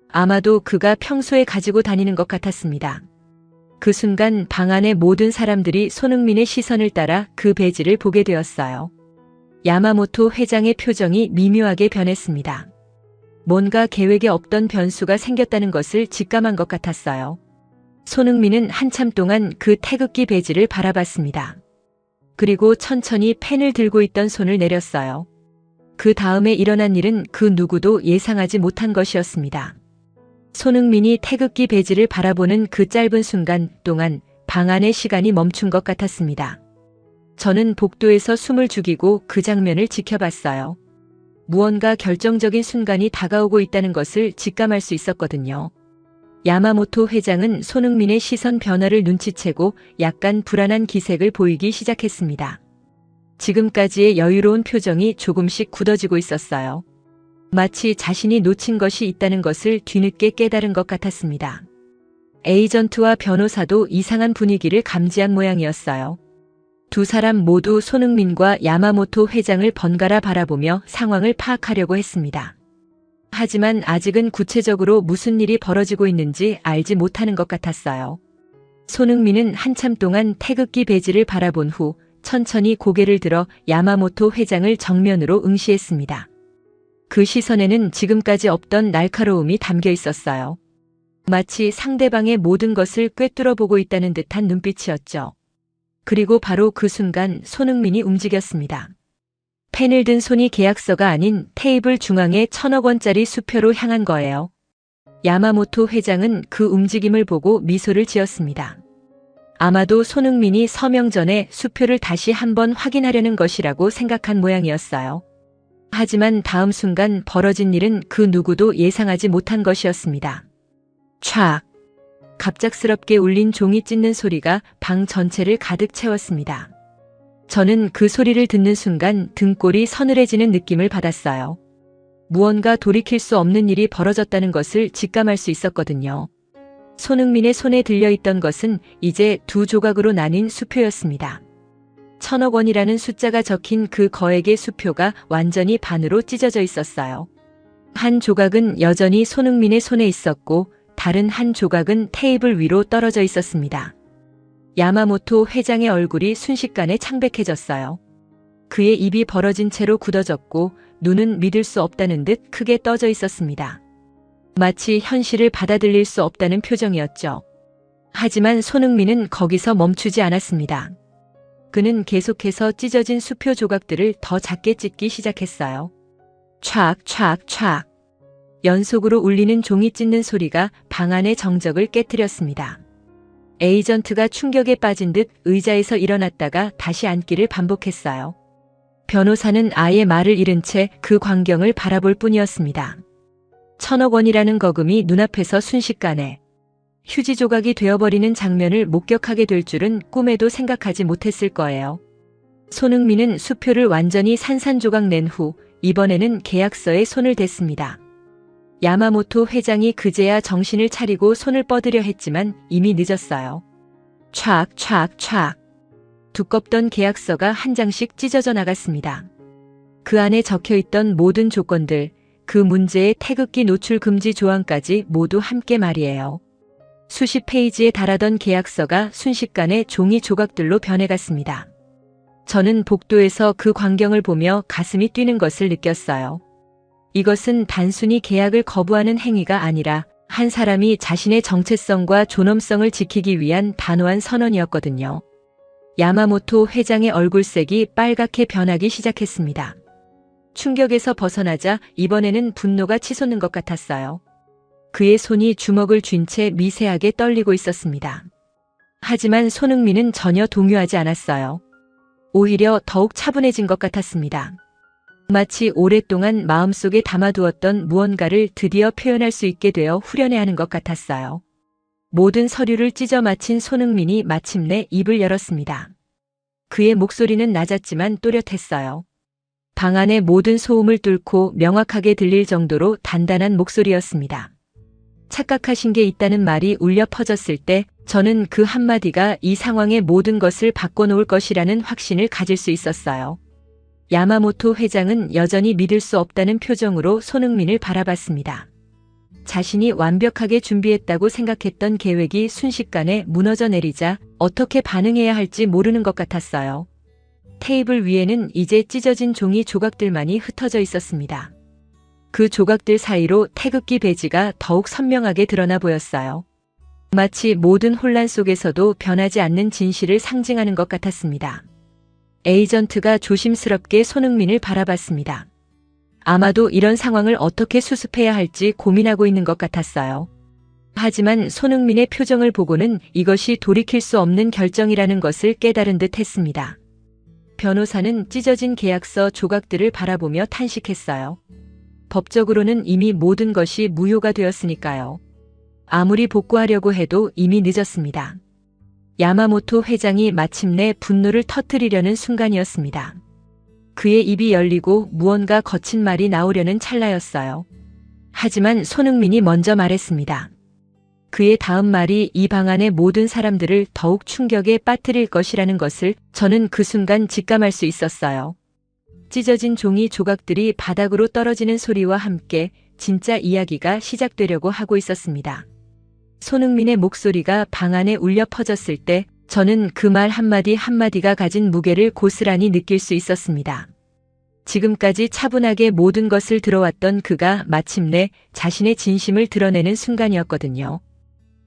아마도 그가 평소에 가지고 다니는 것 같았습니다. 그 순간 방 안의 모든 사람들이 손흥민의 시선을 따라 그 배지를 보게 되었어요. 야마모토 회장의 표정이 미묘하게 변했습니다. 뭔가 계획에 없던 변수가 생겼다는 것을 직감한 것 같았어요. 손흥민은 한참 동안 그 태극기 배지를 바라봤습니다. 그리고 천천히 펜을 들고 있던 손을 내렸어요. 그 다음에 일어난 일은 그 누구도 예상하지 못한 것이었습니다. 손흥민이 태극기 배지를 바라보는 그 짧은 순간 동안 방 안의 시간이 멈춘 것 같았습니다. 저는 복도에서 숨을 죽이고 그 장면을 지켜봤어요. 무언가 결정적인 순간이 다가오고 있다는 것을 직감할 수 있었거든요. 야마모토 회장은 손흥민의 시선 변화를 눈치채고 약간 불안한 기색을 보이기 시작했습니다. 지금까지의 여유로운 표정이 조금씩 굳어지고 있었어요. 마치 자신이 놓친 것이 있다는 것을 뒤늦게 깨달은 것 같았습니다. 에이전트와 변호사도 이상한 분위기를 감지한 모양이었어요. 두 사람 모두 손흥민과 야마모토 회장을 번갈아 바라보며 상황을 파악하려고 했습니다. 하지만 아직은 구체적으로 무슨 일이 벌어지고 있는지 알지 못하는 것 같았어요. 손흥민은 한참 동안 태극기 배지를 바라본 후 천천히 고개를 들어 야마모토 회장을 정면으로 응시했습니다. 그 시선에는 지금까지 없던 날카로움이 담겨 있었어요. 마치 상대방의 모든 것을 꿰뚫어 보고 있다는 듯한 눈빛이었죠. 그리고 바로 그 순간 손흥민이 움직였습니다. 펜을 든 손이 계약서가 아닌 테이블 중앙에 1,000억 원짜리 수표로 향한 거예요. 야마모토 회장은 그 움직임을 보고 미소를 지었습니다. 아마도 손흥민이 서명 전에 수표를 다시 한번 확인하려는 것이라고 생각한 모양이었어요. 하지만 다음 순간 벌어진 일은 그 누구도 예상하지 못한 것이었습니다. 촥! 갑작스럽게 울린 종이 찢는 소리가 방 전체를 가득 채웠습니다. 저는 그 소리를 듣는 순간 등골이 서늘해지는 느낌을 받았어요. 무언가 돌이킬 수 없는 일이 벌어졌다는 것을 직감할 수 있었거든요. 손흥민의 손에 들려있던 것은 이제 두 조각으로 나뉜 수표였습니다. 1,000억 원이라는 숫자가 적힌 그 거액의 수표가 완전히 반으로 찢어져 있었어요. 한 조각은 여전히 손흥민의 손에 있었고 다른 한 조각은 테이블 위로 떨어져 있었습니다. 야마모토 회장의 얼굴이 순식간에 창백해졌어요. 그의 입이 벌어진 채로 굳어졌고 눈은 믿을 수 없다는 듯 크게 떠져 있었습니다. 마치 현실을 받아들일 수 없다는 표정이었죠. 하지만 손흥민은 거기서 멈추지 않았습니다. 그는 계속해서 찢어진 수표 조각들을 더 작게 찢기 시작했어요. 촥촥촥. 연속으로 울리는 종이 찢는 소리가 방 안의 정적을 깨뜨렸습니다. 에이전트가 충격에 빠진 듯 의자에서 일어났다가 다시 앉기를 반복했어요. 변호사는 아예 말을 잃은 채 그 광경을 바라볼 뿐이었습니다. 1,000억 원이라는 거금이 눈앞에서 순식간에 휴지 조각이 되어버리는 장면을 목격하게 될 줄은 꿈에도 생각하지 못했을 거예요. 손흥민은 수표를 완전히 산산조각 낸 후 이번에는 계약서에 손을 댔습니다. 야마모토 회장이 그제야 정신을 차리고 손을 뻗으려 했지만 이미 늦었어요. 촥촥촥. 두껍던 계약서가 한 장씩 찢어져 나갔습니다. 그 안에 적혀있던 모든 조건들, 그 문제의 태극기 노출 금지 조항까지 모두 함께 말이에요. 수십 페이지에 달하던 계약서가 순식간에 종이 조각들로 변해갔습니다. 저는 복도에서 그 광경을 보며 가슴이 뛰는 것을 느꼈어요. 이것은 단순히 계약을 거부하는 행위가 아니라 한 사람이 자신의 정체성과 존엄성을 지키기 위한 단호한 선언이었거든요. 야마모토 회장의 얼굴색이 빨갛게 변하기 시작했습니다. 충격에서 벗어나자 이번에는 분노가 치솟는 것 같았어요. 그의 손이 주먹을 쥔 채 미세하게 떨리고 있었습니다. 하지만 손흥민은 전혀 동요하지 않았어요. 오히려 더욱 차분해진 것 같았습니다. 마치 오랫동안 마음속에 담아두었던 무언가를 드디어 표현할 수 있게 되어 후련해하는 것 같았어요. 모든 서류를 찢어 마친 손흥민이 마침내 입을 열었습니다. 그의 목소리는 낮았지만 또렷했어요. 방 안의 모든 소음을 뚫고 명확하게 들릴 정도로 단단한 목소리였습니다. 착각하신 게 있다는 말이 울려 퍼졌을 때 저는 그 한마디가 이 상황의 모든 것을 바꿔놓을 것이라는 확신을 가질 수 있었어요. 야마모토 회장은 여전히 믿을 수 없다는 표정으로 손흥민을 바라봤습니다. 자신이 완벽하게 준비했다고 생각했던 계획이 순식간에 무너져 내리자 어떻게 반응해야 할지 모르는 것 같았어요. 테이블 위에는 이제 찢어진 종이 조각들만이 흩어져 있었습니다. 그 조각들 사이로 태극기 배지가 더욱 선명하게 드러나 보였어요. 마치 모든 혼란 속에서도 변하지 않는 진실을 상징하는 것 같았습니다. 에이전트가 조심스럽게 손흥민을 바라봤습니다. 아마도 이런 상황을 어떻게 수습해야 할지 고민하고 있는 것 같았어요. 하지만 손흥민의 표정을 보고는 이것이 돌이킬 수 없는 결정이라는 것을 깨달은 듯 했습니다. 변호사는 찢어진 계약서 조각들을 바라보며 탄식했어요. 법적으로는 이미 모든 것이 무효가 되었으니까요. 아무리 복구하려고 해도 이미 늦었습니다. 야마모토 회장이 마침내 분노를 터뜨리려는 순간이었습니다. 그의 입이 열리고 무언가 거친 말이 나오려는 찰나였어요. 하지만 손흥민이 먼저 말했습니다. 그의 다음 말이 이 방안의 모든 사람들을 더욱 충격에 빠뜨릴 것이라는 것을 저는 그 순간 직감할 수 있었어요. 찢어진 종이 조각들이 바닥으로 떨어지는 소리와 함께 진짜 이야기가 시작되려고 하고 있었습니다. 손흥민의 목소리가 방 안에 울려 퍼졌을 때 저는 그 말 한마디 한마디가 가진 무게를 고스란히 느낄 수 있었습니다. 지금까지 차분하게 모든 것을 들어왔던 그가 마침내 자신의 진심을 드러내는 순간이었거든요.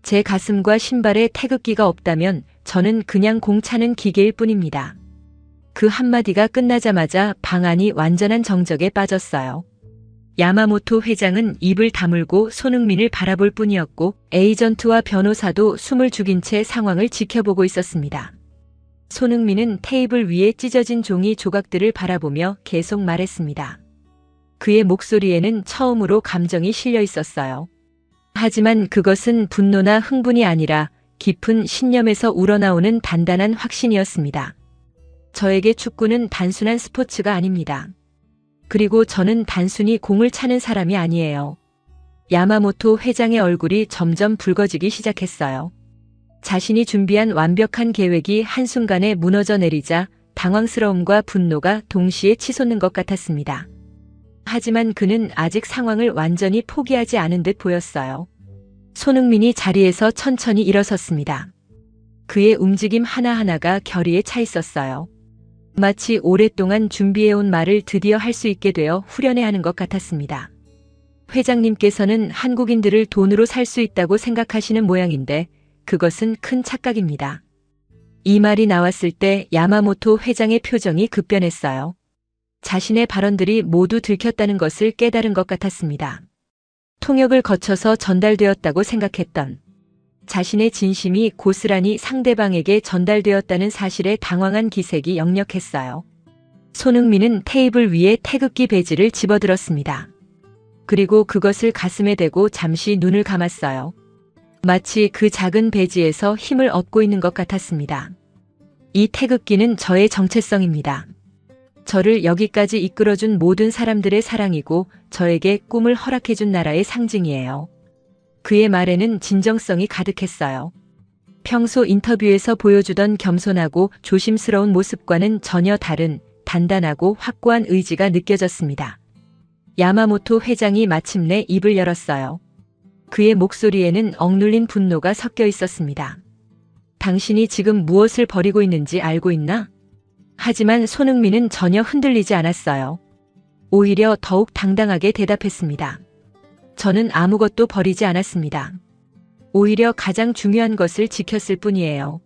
제 가슴과 신발에 태극기가 없다면 저는 그냥 공차는 기계일 뿐입니다. 그 한마디가 끝나자마자 방 안이 완전한 정적에 빠졌어요. 야마모토 회장은 입을 다물고 손흥민을 바라볼 뿐이었고 에이전트와 변호사도 숨을 죽인 채 상황을 지켜보고 있었습니다. 손흥민은 테이블 위에 찢어진 종이 조각들을 바라보며 계속 말했습니다. 그의 목소리에는 처음으로 감정이 실려 있었어요. 하지만 그것은 분노나 흥분이 아니라 깊은 신념에서 우러나오는 단단한 확신이었습니다. 저에게 축구는 단순한 스포츠가 아닙니다. 그리고 저는 단순히 공을 차는 사람이 아니에요. 야마모토 회장의 얼굴이 점점 붉어지기 시작했어요. 자신이 준비한 완벽한 계획이 한순간에 무너져 내리자 당황스러움과 분노가 동시에 치솟는 것 같았습니다. 하지만 그는 아직 상황을 완전히 포기하지 않은 듯 보였어요. 손흥민이 자리에서 천천히 일어섰습니다. 그의 움직임 하나하나가 결의에 차 있었어요. 마치 오랫동안 준비해온 말을 드디어 할 수 있게 되어 후련해하는 것 같았습니다. 회장님께서는 한국인들을 돈으로 살 수 있다고 생각하시는 모양인데 그것은 큰 착각입니다. 이 말이 나왔을 때 야마모토 회장의 표정이 급변했어요. 자신의 발언들이 모두 들켰다는 것을 깨달은 것 같았습니다. 통역을 거쳐서 전달되었다고 생각했던 자신의 진심이 고스란히 상대방에게 전달되었다는 사실에 당황한 기색이 역력했어요. 손흥민은 테이블 위에 태극기 배지를 집어들었습니다. 그리고 그것을 가슴에 대고 잠시 눈을 감았어요. 마치 그 작은 배지에서 힘을 얻고 있는 것 같았습니다. 이 태극기는 저의 정체성입니다. 저를 여기까지 이끌어준 모든 사람들의 사랑이고 저에게 꿈을 허락해준 나라의 상징이에요. 그의 말에는 진정성이 가득했어요. 평소 인터뷰에서 보여주던 겸손하고 조심스러운 모습과는 전혀 다른 단단하고 확고한 의지가 느껴졌습니다. 야마모토 회장이 마침내 입을 열었어요. 그의 목소리에는 억눌린 분노가 섞여 있었습니다. 당신이 지금 무엇을 벌이고 있는지 알고 있나? 하지만 손흥민은 전혀 흔들리지 않았어요. 오히려 더욱 당당하게 대답했습니다. 저는 아무것도 버리지 않았습니다. 오히려 가장 중요한 것을 지켰을 뿐이에요.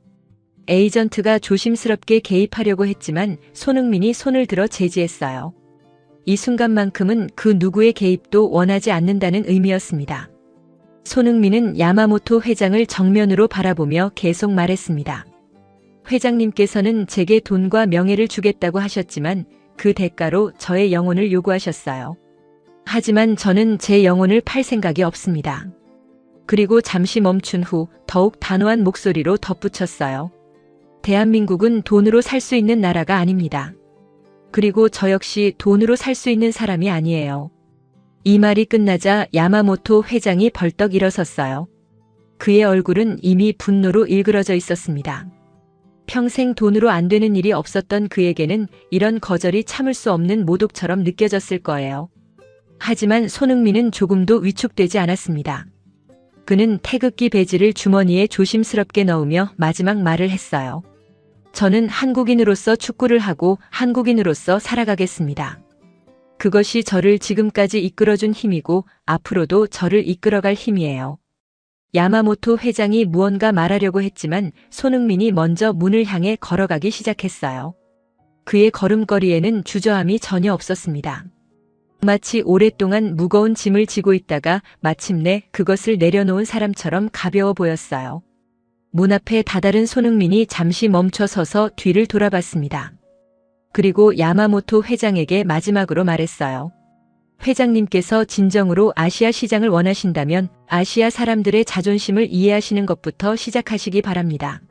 에이전트가 조심스럽게 개입하려고 했지만 손흥민이 손을 들어 제지했어요. 이 순간만큼은 그 누구의 개입도 원하지 않는다는 의미였습니다. 손흥민은 야마모토 회장을 정면으로 바라보며 계속 말했습니다. 회장님께서는 제게 돈과 명예를 주겠다고 하셨지만 그 대가로 저의 영혼을 요구하셨어요. 하지만 저는 제 영혼을 팔 생각이 없습니다. 그리고 잠시 멈춘 후 더욱 단호한 목소리로 덧붙였어요. 대한민국은 돈으로 살 수 있는 나라가 아닙니다. 그리고 저 역시 돈으로 살 수 있는 사람이 아니에요. 이 말이 끝나자 야마모토 회장이 벌떡 일어섰어요. 그의 얼굴은 이미 분노로 일그러져 있었습니다. 평생 돈으로 안 되는 일이 없었던 그에게는 이런 거절이 참을 수 없는 모독처럼 느껴졌을 거예요. 하지만 손흥민은 조금도 위축되지 않았습니다. 그는 태극기 배지를 주머니에 조심스럽게 넣으며 마지막 말을 했어요. 저는 한국인으로서 축구를 하고 한국인으로서 살아가겠습니다. 그것이 저를 지금까지 이끌어준 힘이고 앞으로도 저를 이끌어갈 힘이에요. 야마모토 회장이 무언가 말하려고 했지만 손흥민이 먼저 문을 향해 걸어가기 시작했어요. 그의 걸음걸이에는 주저함이 전혀 없었습니다. 마치 오랫동안 무거운 짐을 지고 있다가 마침내 그것을 내려놓은 사람처럼 가벼워 보였어요. 문 앞에 다다른 손흥민이 잠시 멈춰 서서 뒤를 돌아봤습니다. 그리고 야마모토 회장에게 마지막으로 말했어요. 회장님께서 진정으로 아시아 시장을 원하신다면 아시아 사람들의 자존심을 이해하시는 것부터 시작하시기 바랍니다.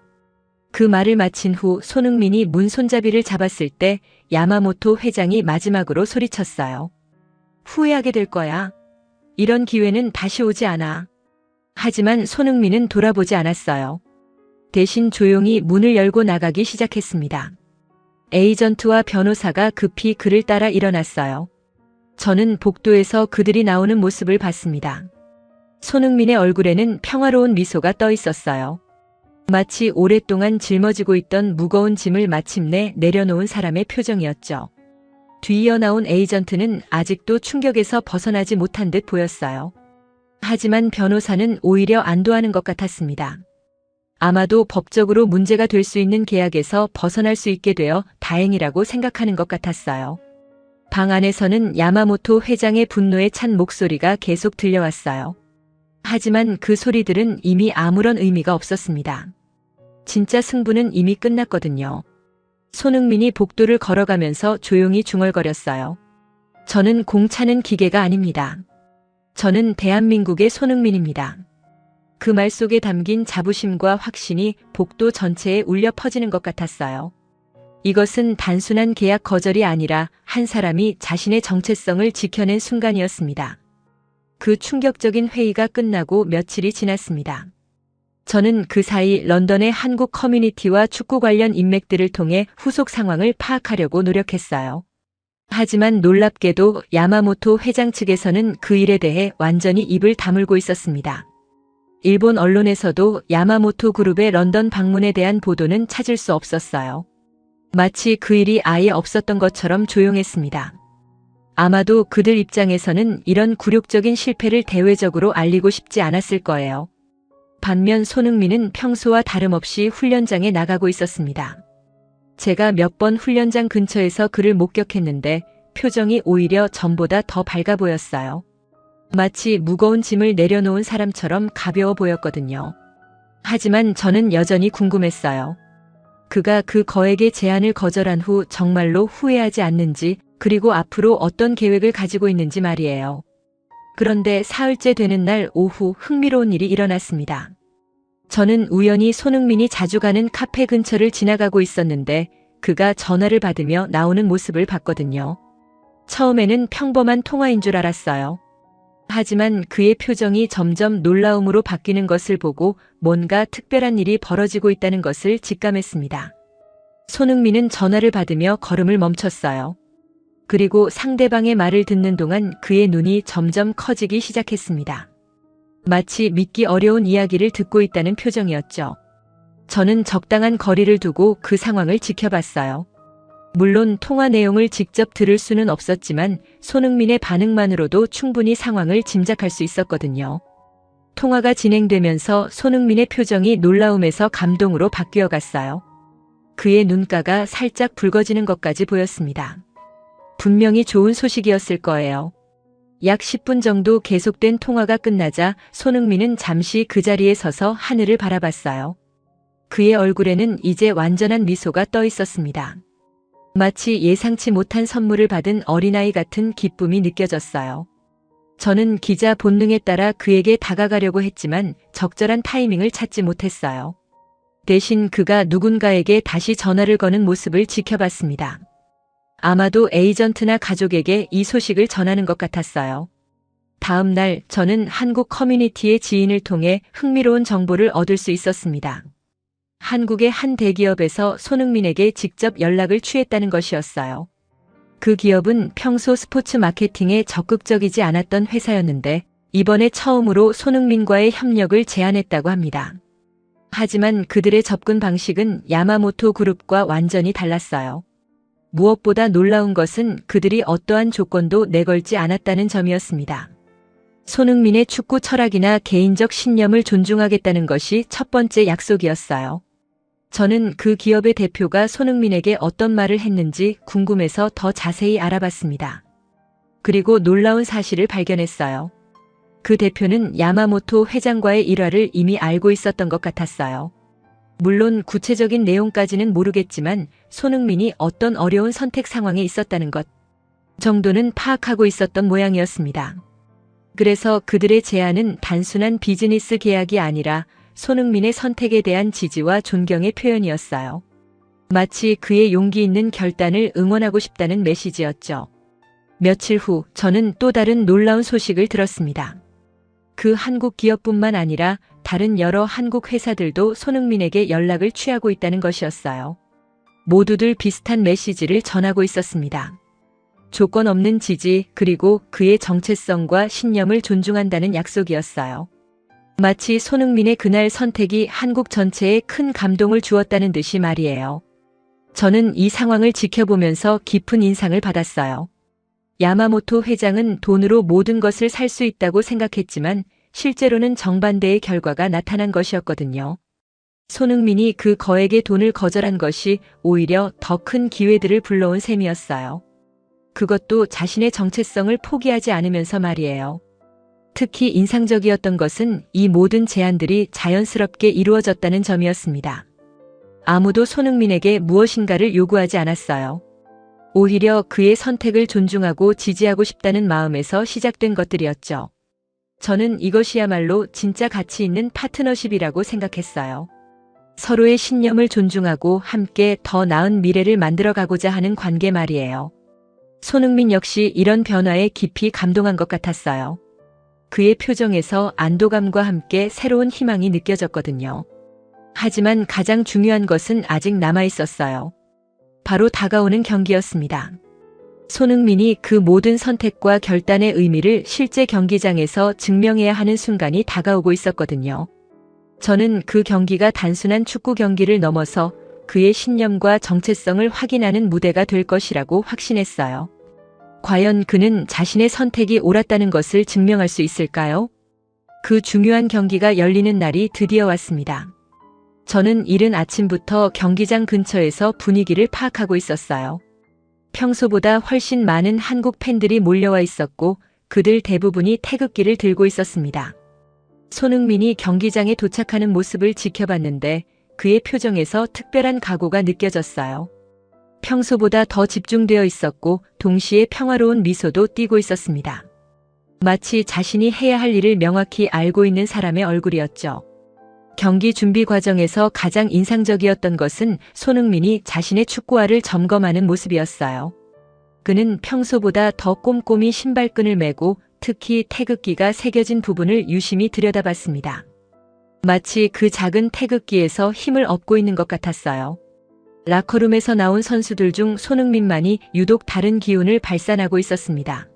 그 말을 마친 후 손흥민이 문 손잡이를 잡았을 때 야마모토 회장이 마지막으로 소리쳤어요. 후회하게 될 거야. 이런 기회는 다시 오지 않아. 하지만 손흥민은 돌아보지 않았어요. 대신 조용히 문을 열고 나가기 시작했습니다. 에이전트와 변호사가 급히 그를 따라 일어났어요. 저는 복도에서 그들이 나오는 모습을 봤습니다. 손흥민의 얼굴에는 평화로운 미소가 떠 있었어요. 마치 오랫동안 짊어지고 있던 무거운 짐을 마침내 내려놓은 사람의 표정이었죠. 뒤이어 나온 에이전트는 아직도 충격에서 벗어나지 못한 듯 보였어요. 하지만 변호사는 오히려 안도하는 것 같았습니다. 아마도 법적으로 문제가 될 수 있는 계약에서 벗어날 수 있게 되어 다행이라고 생각하는 것 같았어요. 방 안에서는 야마모토 회장의 분노에 찬 목소리가 계속 들려왔어요. 하지만 그 소리들은 이미 아무런 의미가 없었습니다. 진짜 승부는 이미 끝났거든요. 손흥민이 복도를 걸어가면서 조용히 중얼거렸어요. 저는 공 차는 기계가 아닙니다. 저는 대한민국의 손흥민입니다. 그 말 속에 담긴 자부심과 확신이 복도 전체에 울려 퍼지는 것 같았어요. 이것은 단순한 계약 거절이 아니라 한 사람이 자신의 정체성을 지켜낸 순간이었습니다. 그 충격적인 회의가 끝나고 며칠이 지났습니다. 저는 그 사이 런던의 한국 커뮤니티와 축구 관련 인맥들을 통해 후속 상황을 파악하려고 노력했어요. 하지만 놀랍게도 야마모토 회장 측에서는 그 일에 대해 완전히 입을 다물고 있었습니다. 일본 언론에서도 야마모토 그룹의 런던 방문에 대한 보도는 찾을 수 없었어요. 마치 그 일이 아예 없었던 것처럼 조용했습니다. 아마도 그들 입장에서는 이런 굴욕적인 실패를 대외적으로 알리고 싶지 않았을 거예요. 반면 손흥민은 평소와 다름없이 훈련장에 나가고 있었습니다. 제가 몇 번 훈련장 근처에서 그를 목격했는데 표정이 오히려 전보다 더 밝아 보였어요. 마치 무거운 짐을 내려놓은 사람처럼 가벼워 보였거든요. 하지만 저는 여전히 궁금했어요. 그가 그 거액의 제안을 거절한 후 정말로 후회하지 않는지, 그리고 앞으로 어떤 계획을 가지고 있는지 말이에요. 그런데 사흘째 되는 날 오후 흥미로운 일이 일어났습니다. 저는 우연히 손흥민이 자주 가는 카페 근처를 지나가고 있었는데 그가 전화를 받으며 나오는 모습을 봤거든요. 처음에는 평범한 통화인 줄 알았어요. 하지만 그의 표정이 점점 놀라움으로 바뀌는 것을 보고 뭔가 특별한 일이 벌어지고 있다는 것을 직감했습니다. 손흥민은 전화를 받으며 걸음을 멈췄어요. 그리고 상대방의 말을 듣는 동안 그의 눈이 점점 커지기 시작했습니다. 마치 믿기 어려운 이야기를 듣고 있다는 표정이었죠. 저는 적당한 거리를 두고 그 상황을 지켜봤어요. 물론 통화 내용을 직접 들을 수는 없었지만 손흥민의 반응만으로도 충분히 상황을 짐작할 수 있었거든요. 통화가 진행되면서 손흥민의 표정이 놀라움에서 감동으로 바뀌어 갔어요. 그의 눈가가 살짝 붉어지는 것까지 보였습니다. 분명히 좋은 소식이었을 거예요. 약 10분 정도 계속된 통화가 끝나자 손흥민은 잠시 그 자리에 서서 하늘을 바라봤어요. 그의 얼굴에는 이제 완전한 미소가 떠 있었습니다. 마치 예상치 못한 선물을 받은 어린아이 같은 기쁨이 느껴졌어요. 저는 기자 본능에 따라 그에게 다가가려고 했지만 적절한 타이밍을 찾지 못했어요. 대신 그가 누군가에게 다시 전화를 거는 모습을 지켜봤습니다. 아마도 에이전트나 가족에게 이 소식을 전하는 것 같았어요. 다음 날 저는 한국 커뮤니티의 지인을 통해 흥미로운 정보를 얻을 수 있었습니다. 한국의 한 대기업에서 손흥민에게 직접 연락을 취했다는 것이었어요. 그 기업은 평소 스포츠 마케팅에 적극적이지 않았던 회사였는데 이번에 처음으로 손흥민과의 협력을 제안했다고 합니다. 하지만 그들의 접근 방식은 야마모토 그룹과 완전히 달랐어요. 무엇보다 놀라운 것은 그들이 어떠한 조건도 내걸지 않았다는 점이었습니다. 손흥민의 축구 철학이나 개인적 신념을 존중하겠다는 것이 첫 번째 약속이었어요. 저는 그 기업의 대표가 손흥민에게 어떤 말을 했는지 궁금해서 더 자세히 알아봤습니다. 그리고 놀라운 사실을 발견했어요. 그 대표는 야마모토 회장과의 일화를 이미 알고 있었던 것 같았어요. 물론 구체적인 내용까지는 모르겠지만 손흥민이 어떤 어려운 선택 상황에 있었다는 것 정도는 파악하고 있었던 모양이었습니다. 그래서 그들의 제안은 단순한 비즈니스 계약이 아니라 손흥민의 선택에 대한 지지와 존경의 표현이었어요. 마치 그의 용기 있는 결단을 응원하고 싶다는 메시지였죠. 며칠 후 저는 또 다른 놀라운 소식을 들었습니다. 그 한국 기업뿐만 아니라 다른 여러 한국 회사들도 손흥민에게 연락을 취하고 있다는 것이었어요. 모두들 비슷한 메시지를 전하고 있었습니다. 조건 없는 지지, 그리고 그의 정체성과 신념을 존중한다는 약속이었어요. 마치 손흥민의 그날 선택이 한국 전체에 큰 감동을 주었다는 듯이 말이에요. 저는 이 상황을 지켜보면서 깊은 인상을 받았어요. 야마모토 회장은 돈으로 모든 것을 살 수 있다고 생각했지만 실제로는 정반대의 결과가 나타난 것이었거든요. 손흥민이 그 거액의 돈을 거절한 것이 오히려 더 큰 기회들을 불러온 셈이었어요. 그것도 자신의 정체성을 포기하지 않으면서 말이에요. 특히 인상적이었던 것은 이 모든 제안들이 자연스럽게 이루어졌다는 점이었습니다. 아무도 손흥민에게 무엇인가를 요구하지 않았어요. 오히려 그의 선택을 존중하고 지지하고 싶다는 마음에서 시작된 것들이었죠. 저는 이것이야말로 진짜 가치 있는 파트너십이라고 생각했어요. 서로의 신념을 존중하고 함께 더 나은 미래를 만들어가고자 하는 관계 말이에요. 손흥민 역시 이런 변화에 깊이 감동한 것 같았어요. 그의 표정에서 안도감과 함께 새로운 희망이 느껴졌거든요. 하지만 가장 중요한 것은 아직 남아 있었어요. 바로 다가오는 경기였습니다. 손흥민이 그 모든 선택과 결단의 의미를 실제 경기장에서 증명해야 하는 순간이 다가오고 있었거든요. 저는 그 경기가 단순한 축구 경기를 넘어서 그의 신념과 정체성을 확인하는 무대가 될 것이라고 확신했어요. 과연 그는 자신의 선택이 옳았다는 것을 증명할 수 있을까요? 그 중요한 경기가 열리는 날이 드디어 왔습니다. 저는 이른 아침부터 경기장 근처에서 분위기를 파악하고 있었어요. 평소보다 훨씬 많은 한국 팬들이 몰려와 있었고 그들 대부분이 태극기를 들고 있었습니다. 손흥민이 경기장에 도착하는 모습을 지켜봤는데 그의 표정에서 특별한 각오가 느껴졌어요. 평소보다 더 집중되어 있었고 동시에 평화로운 미소도 띠고 있었습니다. 마치 자신이 해야 할 일을 명확히 알고 있는 사람의 얼굴이었죠. 경기 준비 과정에서 가장 인상적이었던 것은 손흥민이 자신의 축구화를 점검하는 모습이었어요. 그는 평소보다 더 꼼꼼히 신발끈을 매고 특히 태극기가 새겨진 부분을 유심히 들여다봤습니다. 마치 그 작은 태극기에서 힘을 얻고 있는 것 같았어요. 라커룸에서 나온 선수들 중 손흥민만이 유독 다른 기운을 발산하고 있었습니다.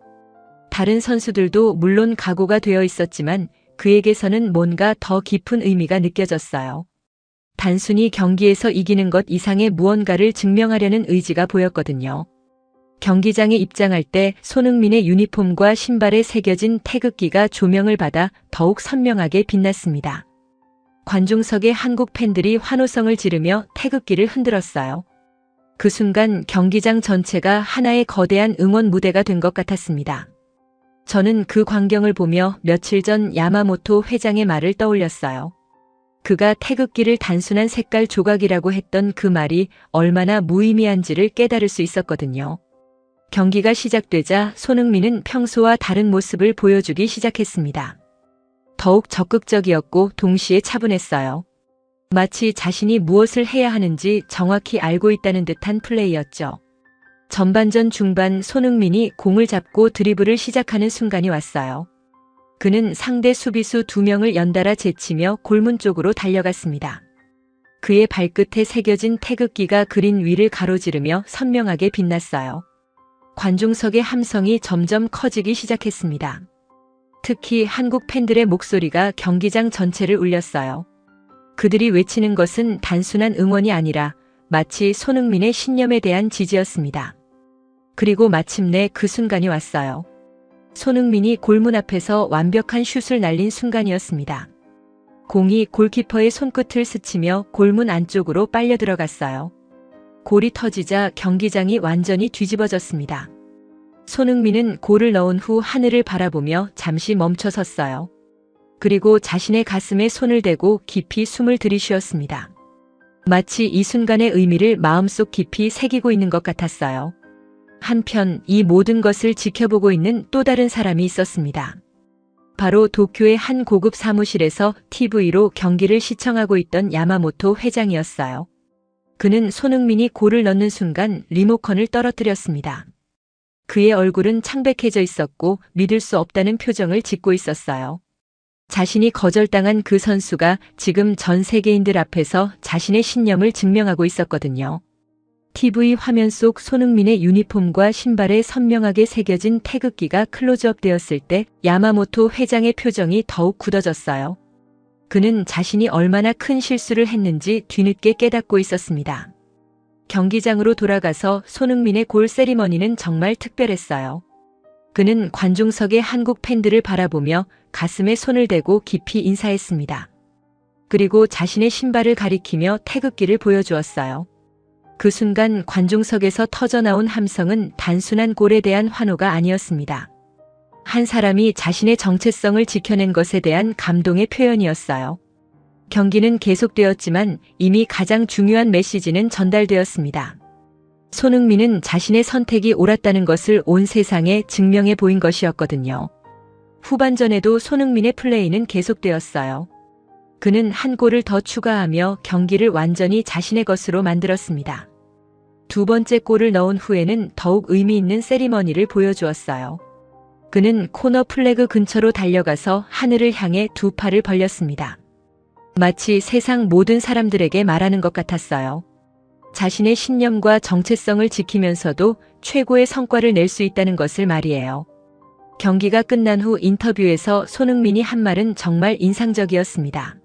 다른 선수들도 물론 각오가 되어 있었지만 그에게서는 뭔가 더 깊은 의미가 느껴졌어요. 단순히 경기에서 이기는 것 이상의 무언가를 증명하려는 의지가 보였거든요. 경기장에 입장할 때 손흥민의 유니폼과 신발에 새겨진 태극기가 조명을 받아 더욱 선명하게 빛났습니다. 관중석의 한국 팬들이 환호성을 지르며 태극기를 흔들었어요. 그 순간 경기장 전체가 하나의 거대한 응원 무대가 된 것 같았습니다. 저는 그 광경을 보며 며칠 전 야마모토 회장의 말을 떠올렸어요. 그가 태극기를 단순한 색깔 조각이라고 했던 그 말이 얼마나 무의미한지를 깨달을 수 있었거든요. 경기가 시작되자 손흥민은 평소와 다른 모습을 보여주기 시작했습니다. 더욱 적극적이었고 동시에 차분했어요. 마치 자신이 무엇을 해야 하는지 정확히 알고 있다는 듯한 플레이였죠. 전반전 중반 손흥민이 공을 잡고 드리블을 시작하는 순간이 왔어요. 그는 상대 수비수 2명을 연달아 제치며 골문 쪽으로 달려갔습니다. 그의 발끝에 새겨진 태극기가 그린 위를 가로지르며 선명하게 빛났어요. 관중석의 함성이 점점 커지기 시작했습니다. 특히 한국 팬들의 목소리가 경기장 전체를 울렸어요. 그들이 외치는 것은 단순한 응원이 아니라 마치 손흥민의 신념에 대한 지지였습니다. 그리고 마침내 그 순간이 왔어요. 손흥민이 골문 앞에서 완벽한 슛을 날린 순간이었습니다. 공이 골키퍼의 손끝을 스치며 골문 안쪽으로 빨려 들어갔어요. 골이 터지자 경기장이 완전히 뒤집어졌습니다. 손흥민은 골을 넣은 후 하늘을 바라보며 잠시 멈춰 섰어요. 그리고 자신의 가슴에 손을 대고 깊이 숨을 들이쉬었습니다. 마치 이 순간의 의미를 마음속 깊이 새기고 있는 것 같았어요. 한편 이 모든 것을 지켜보고 있는 또 다른 사람이 있었습니다. 바로 도쿄의 한 고급 사무실에서 TV로 경기를 시청하고 있던 야마모토 회장이었어요. 그는 손흥민이 골을 넣는 순간 리모컨을 떨어뜨렸습니다. 그의 얼굴은 창백해져 있었고 믿을 수 없다는 표정을 짓고 있었어요. 자신이 거절당한 그 선수가 지금 전 세계인들 앞에서 자신의 신념을 증명하고 있었거든요. TV 화면 속 손흥민의 유니폼과 신발에 선명하게 새겨진 태극기가 클로즈업 되었을 때 야마모토 회장의 표정이 더욱 굳어졌어요. 그는 자신이 얼마나 큰 실수를 했는지 뒤늦게 깨닫고 있었습니다. 경기장으로 돌아가서 손흥민의 골 세리머니는 정말 특별했어요. 그는 관중석의 한국 팬들을 바라보며 가슴에 손을 대고 깊이 인사했습니다. 그리고 자신의 신발을 가리키며 태극기를 보여주었어요. 그 순간 관중석에서 터져나온 함성은 단순한 골에 대한 환호가 아니었습니다. 한 사람이 자신의 정체성을 지켜낸 것에 대한 감동의 표현이었어요. 경기는 계속되었지만 이미 가장 중요한 메시지는 전달되었습니다. 손흥민은 자신의 선택이 옳았다는 것을 온 세상에 증명해 보인 것이었거든요. 후반전에도 손흥민의 플레이는 계속되었어요. 그는 한 골을 더 추가하며 경기를 완전히 자신의 것으로 만들었습니다. 두 번째 골을 넣은 후에는 더욱 의미 있는 세리머니를 보여주었어요. 그는 코너 플래그 근처로 달려가서 하늘을 향해 두 팔을 벌렸습니다. 마치 세상 모든 사람들에게 말하는 것 같았어요. 자신의 신념과 정체성을 지키면서도 최고의 성과를 낼 수 있다는 것을 말이에요. 경기가 끝난 후 인터뷰에서 손흥민이 한 말은 정말 인상적이었습니다.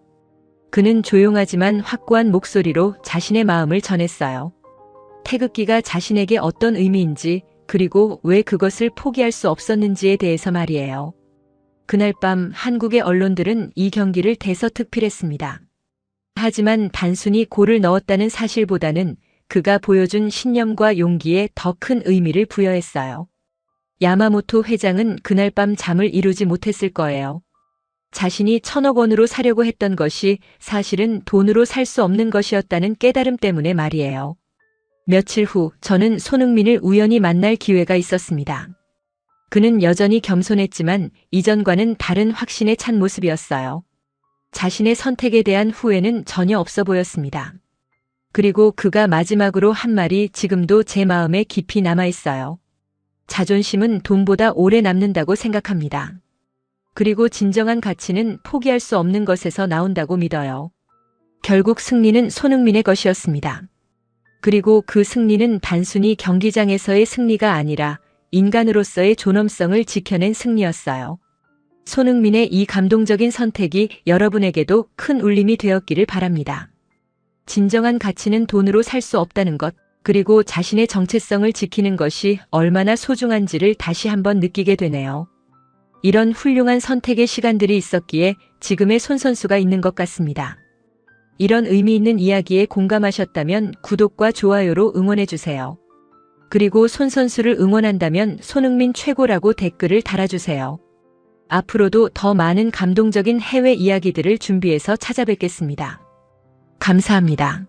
그는 조용하지만 확고한 목소리로 자신의 마음을 전했어요. 태극기가 자신에게 어떤 의미인지, 그리고 왜 그것을 포기할 수 없었는지에 대해서 말이에요. 그날 밤 한국의 언론들은 이 경기를 대서특필했습니다. 하지만 단순히 골을 넣었다는 사실보다는 그가 보여준 신념과 용기에 더 큰 의미를 부여했어요. 야마모토 회장은 그날 밤 잠을 이루지 못했을 거예요. 자신이 1,000억 원으로 사려고 했던 것이 사실은 돈으로 살 수 없는 것이었다는 깨달음 때문에 말이에요. 며칠 후 저는 손흥민을 우연히 만날 기회가 있었습니다. 그는 여전히 겸손했지만 이전과는 다른 확신에 찬 모습이었어요. 자신의 선택에 대한 후회는 전혀 없어 보였습니다. 그리고 그가 마지막으로 한 말이 지금도 제 마음에 깊이 남아 있어요. 자존심은 돈보다 오래 남는다고 생각합니다. 그리고 진정한 가치는 포기할 수 없는 것에서 나온다고 믿어요. 결국 승리는 손흥민의 것이었습니다. 그리고 그 승리는 단순히 경기장에서의 승리가 아니라 인간으로서의 존엄성을 지켜낸 승리였어요. 손흥민의 이 감동적인 선택이 여러분에게도 큰 울림이 되었기를 바랍니다. 진정한 가치는 돈으로 살 수 없다는 것, 그리고 자신의 정체성을 지키는 것이 얼마나 소중한지를 다시 한번 느끼게 되네요. 이런 훌륭한 선택의 시간들이 있었기에 지금의 손 선수가 있는 것 같습니다. 이런 의미 있는 이야기에 공감하셨다면 구독과 좋아요로 응원해주세요. 그리고 손 선수를 응원한다면 손흥민 최고라고 댓글을 달아주세요. 앞으로도 더 많은 감동적인 해외 이야기들을 준비해서 찾아뵙겠습니다. 감사합니다.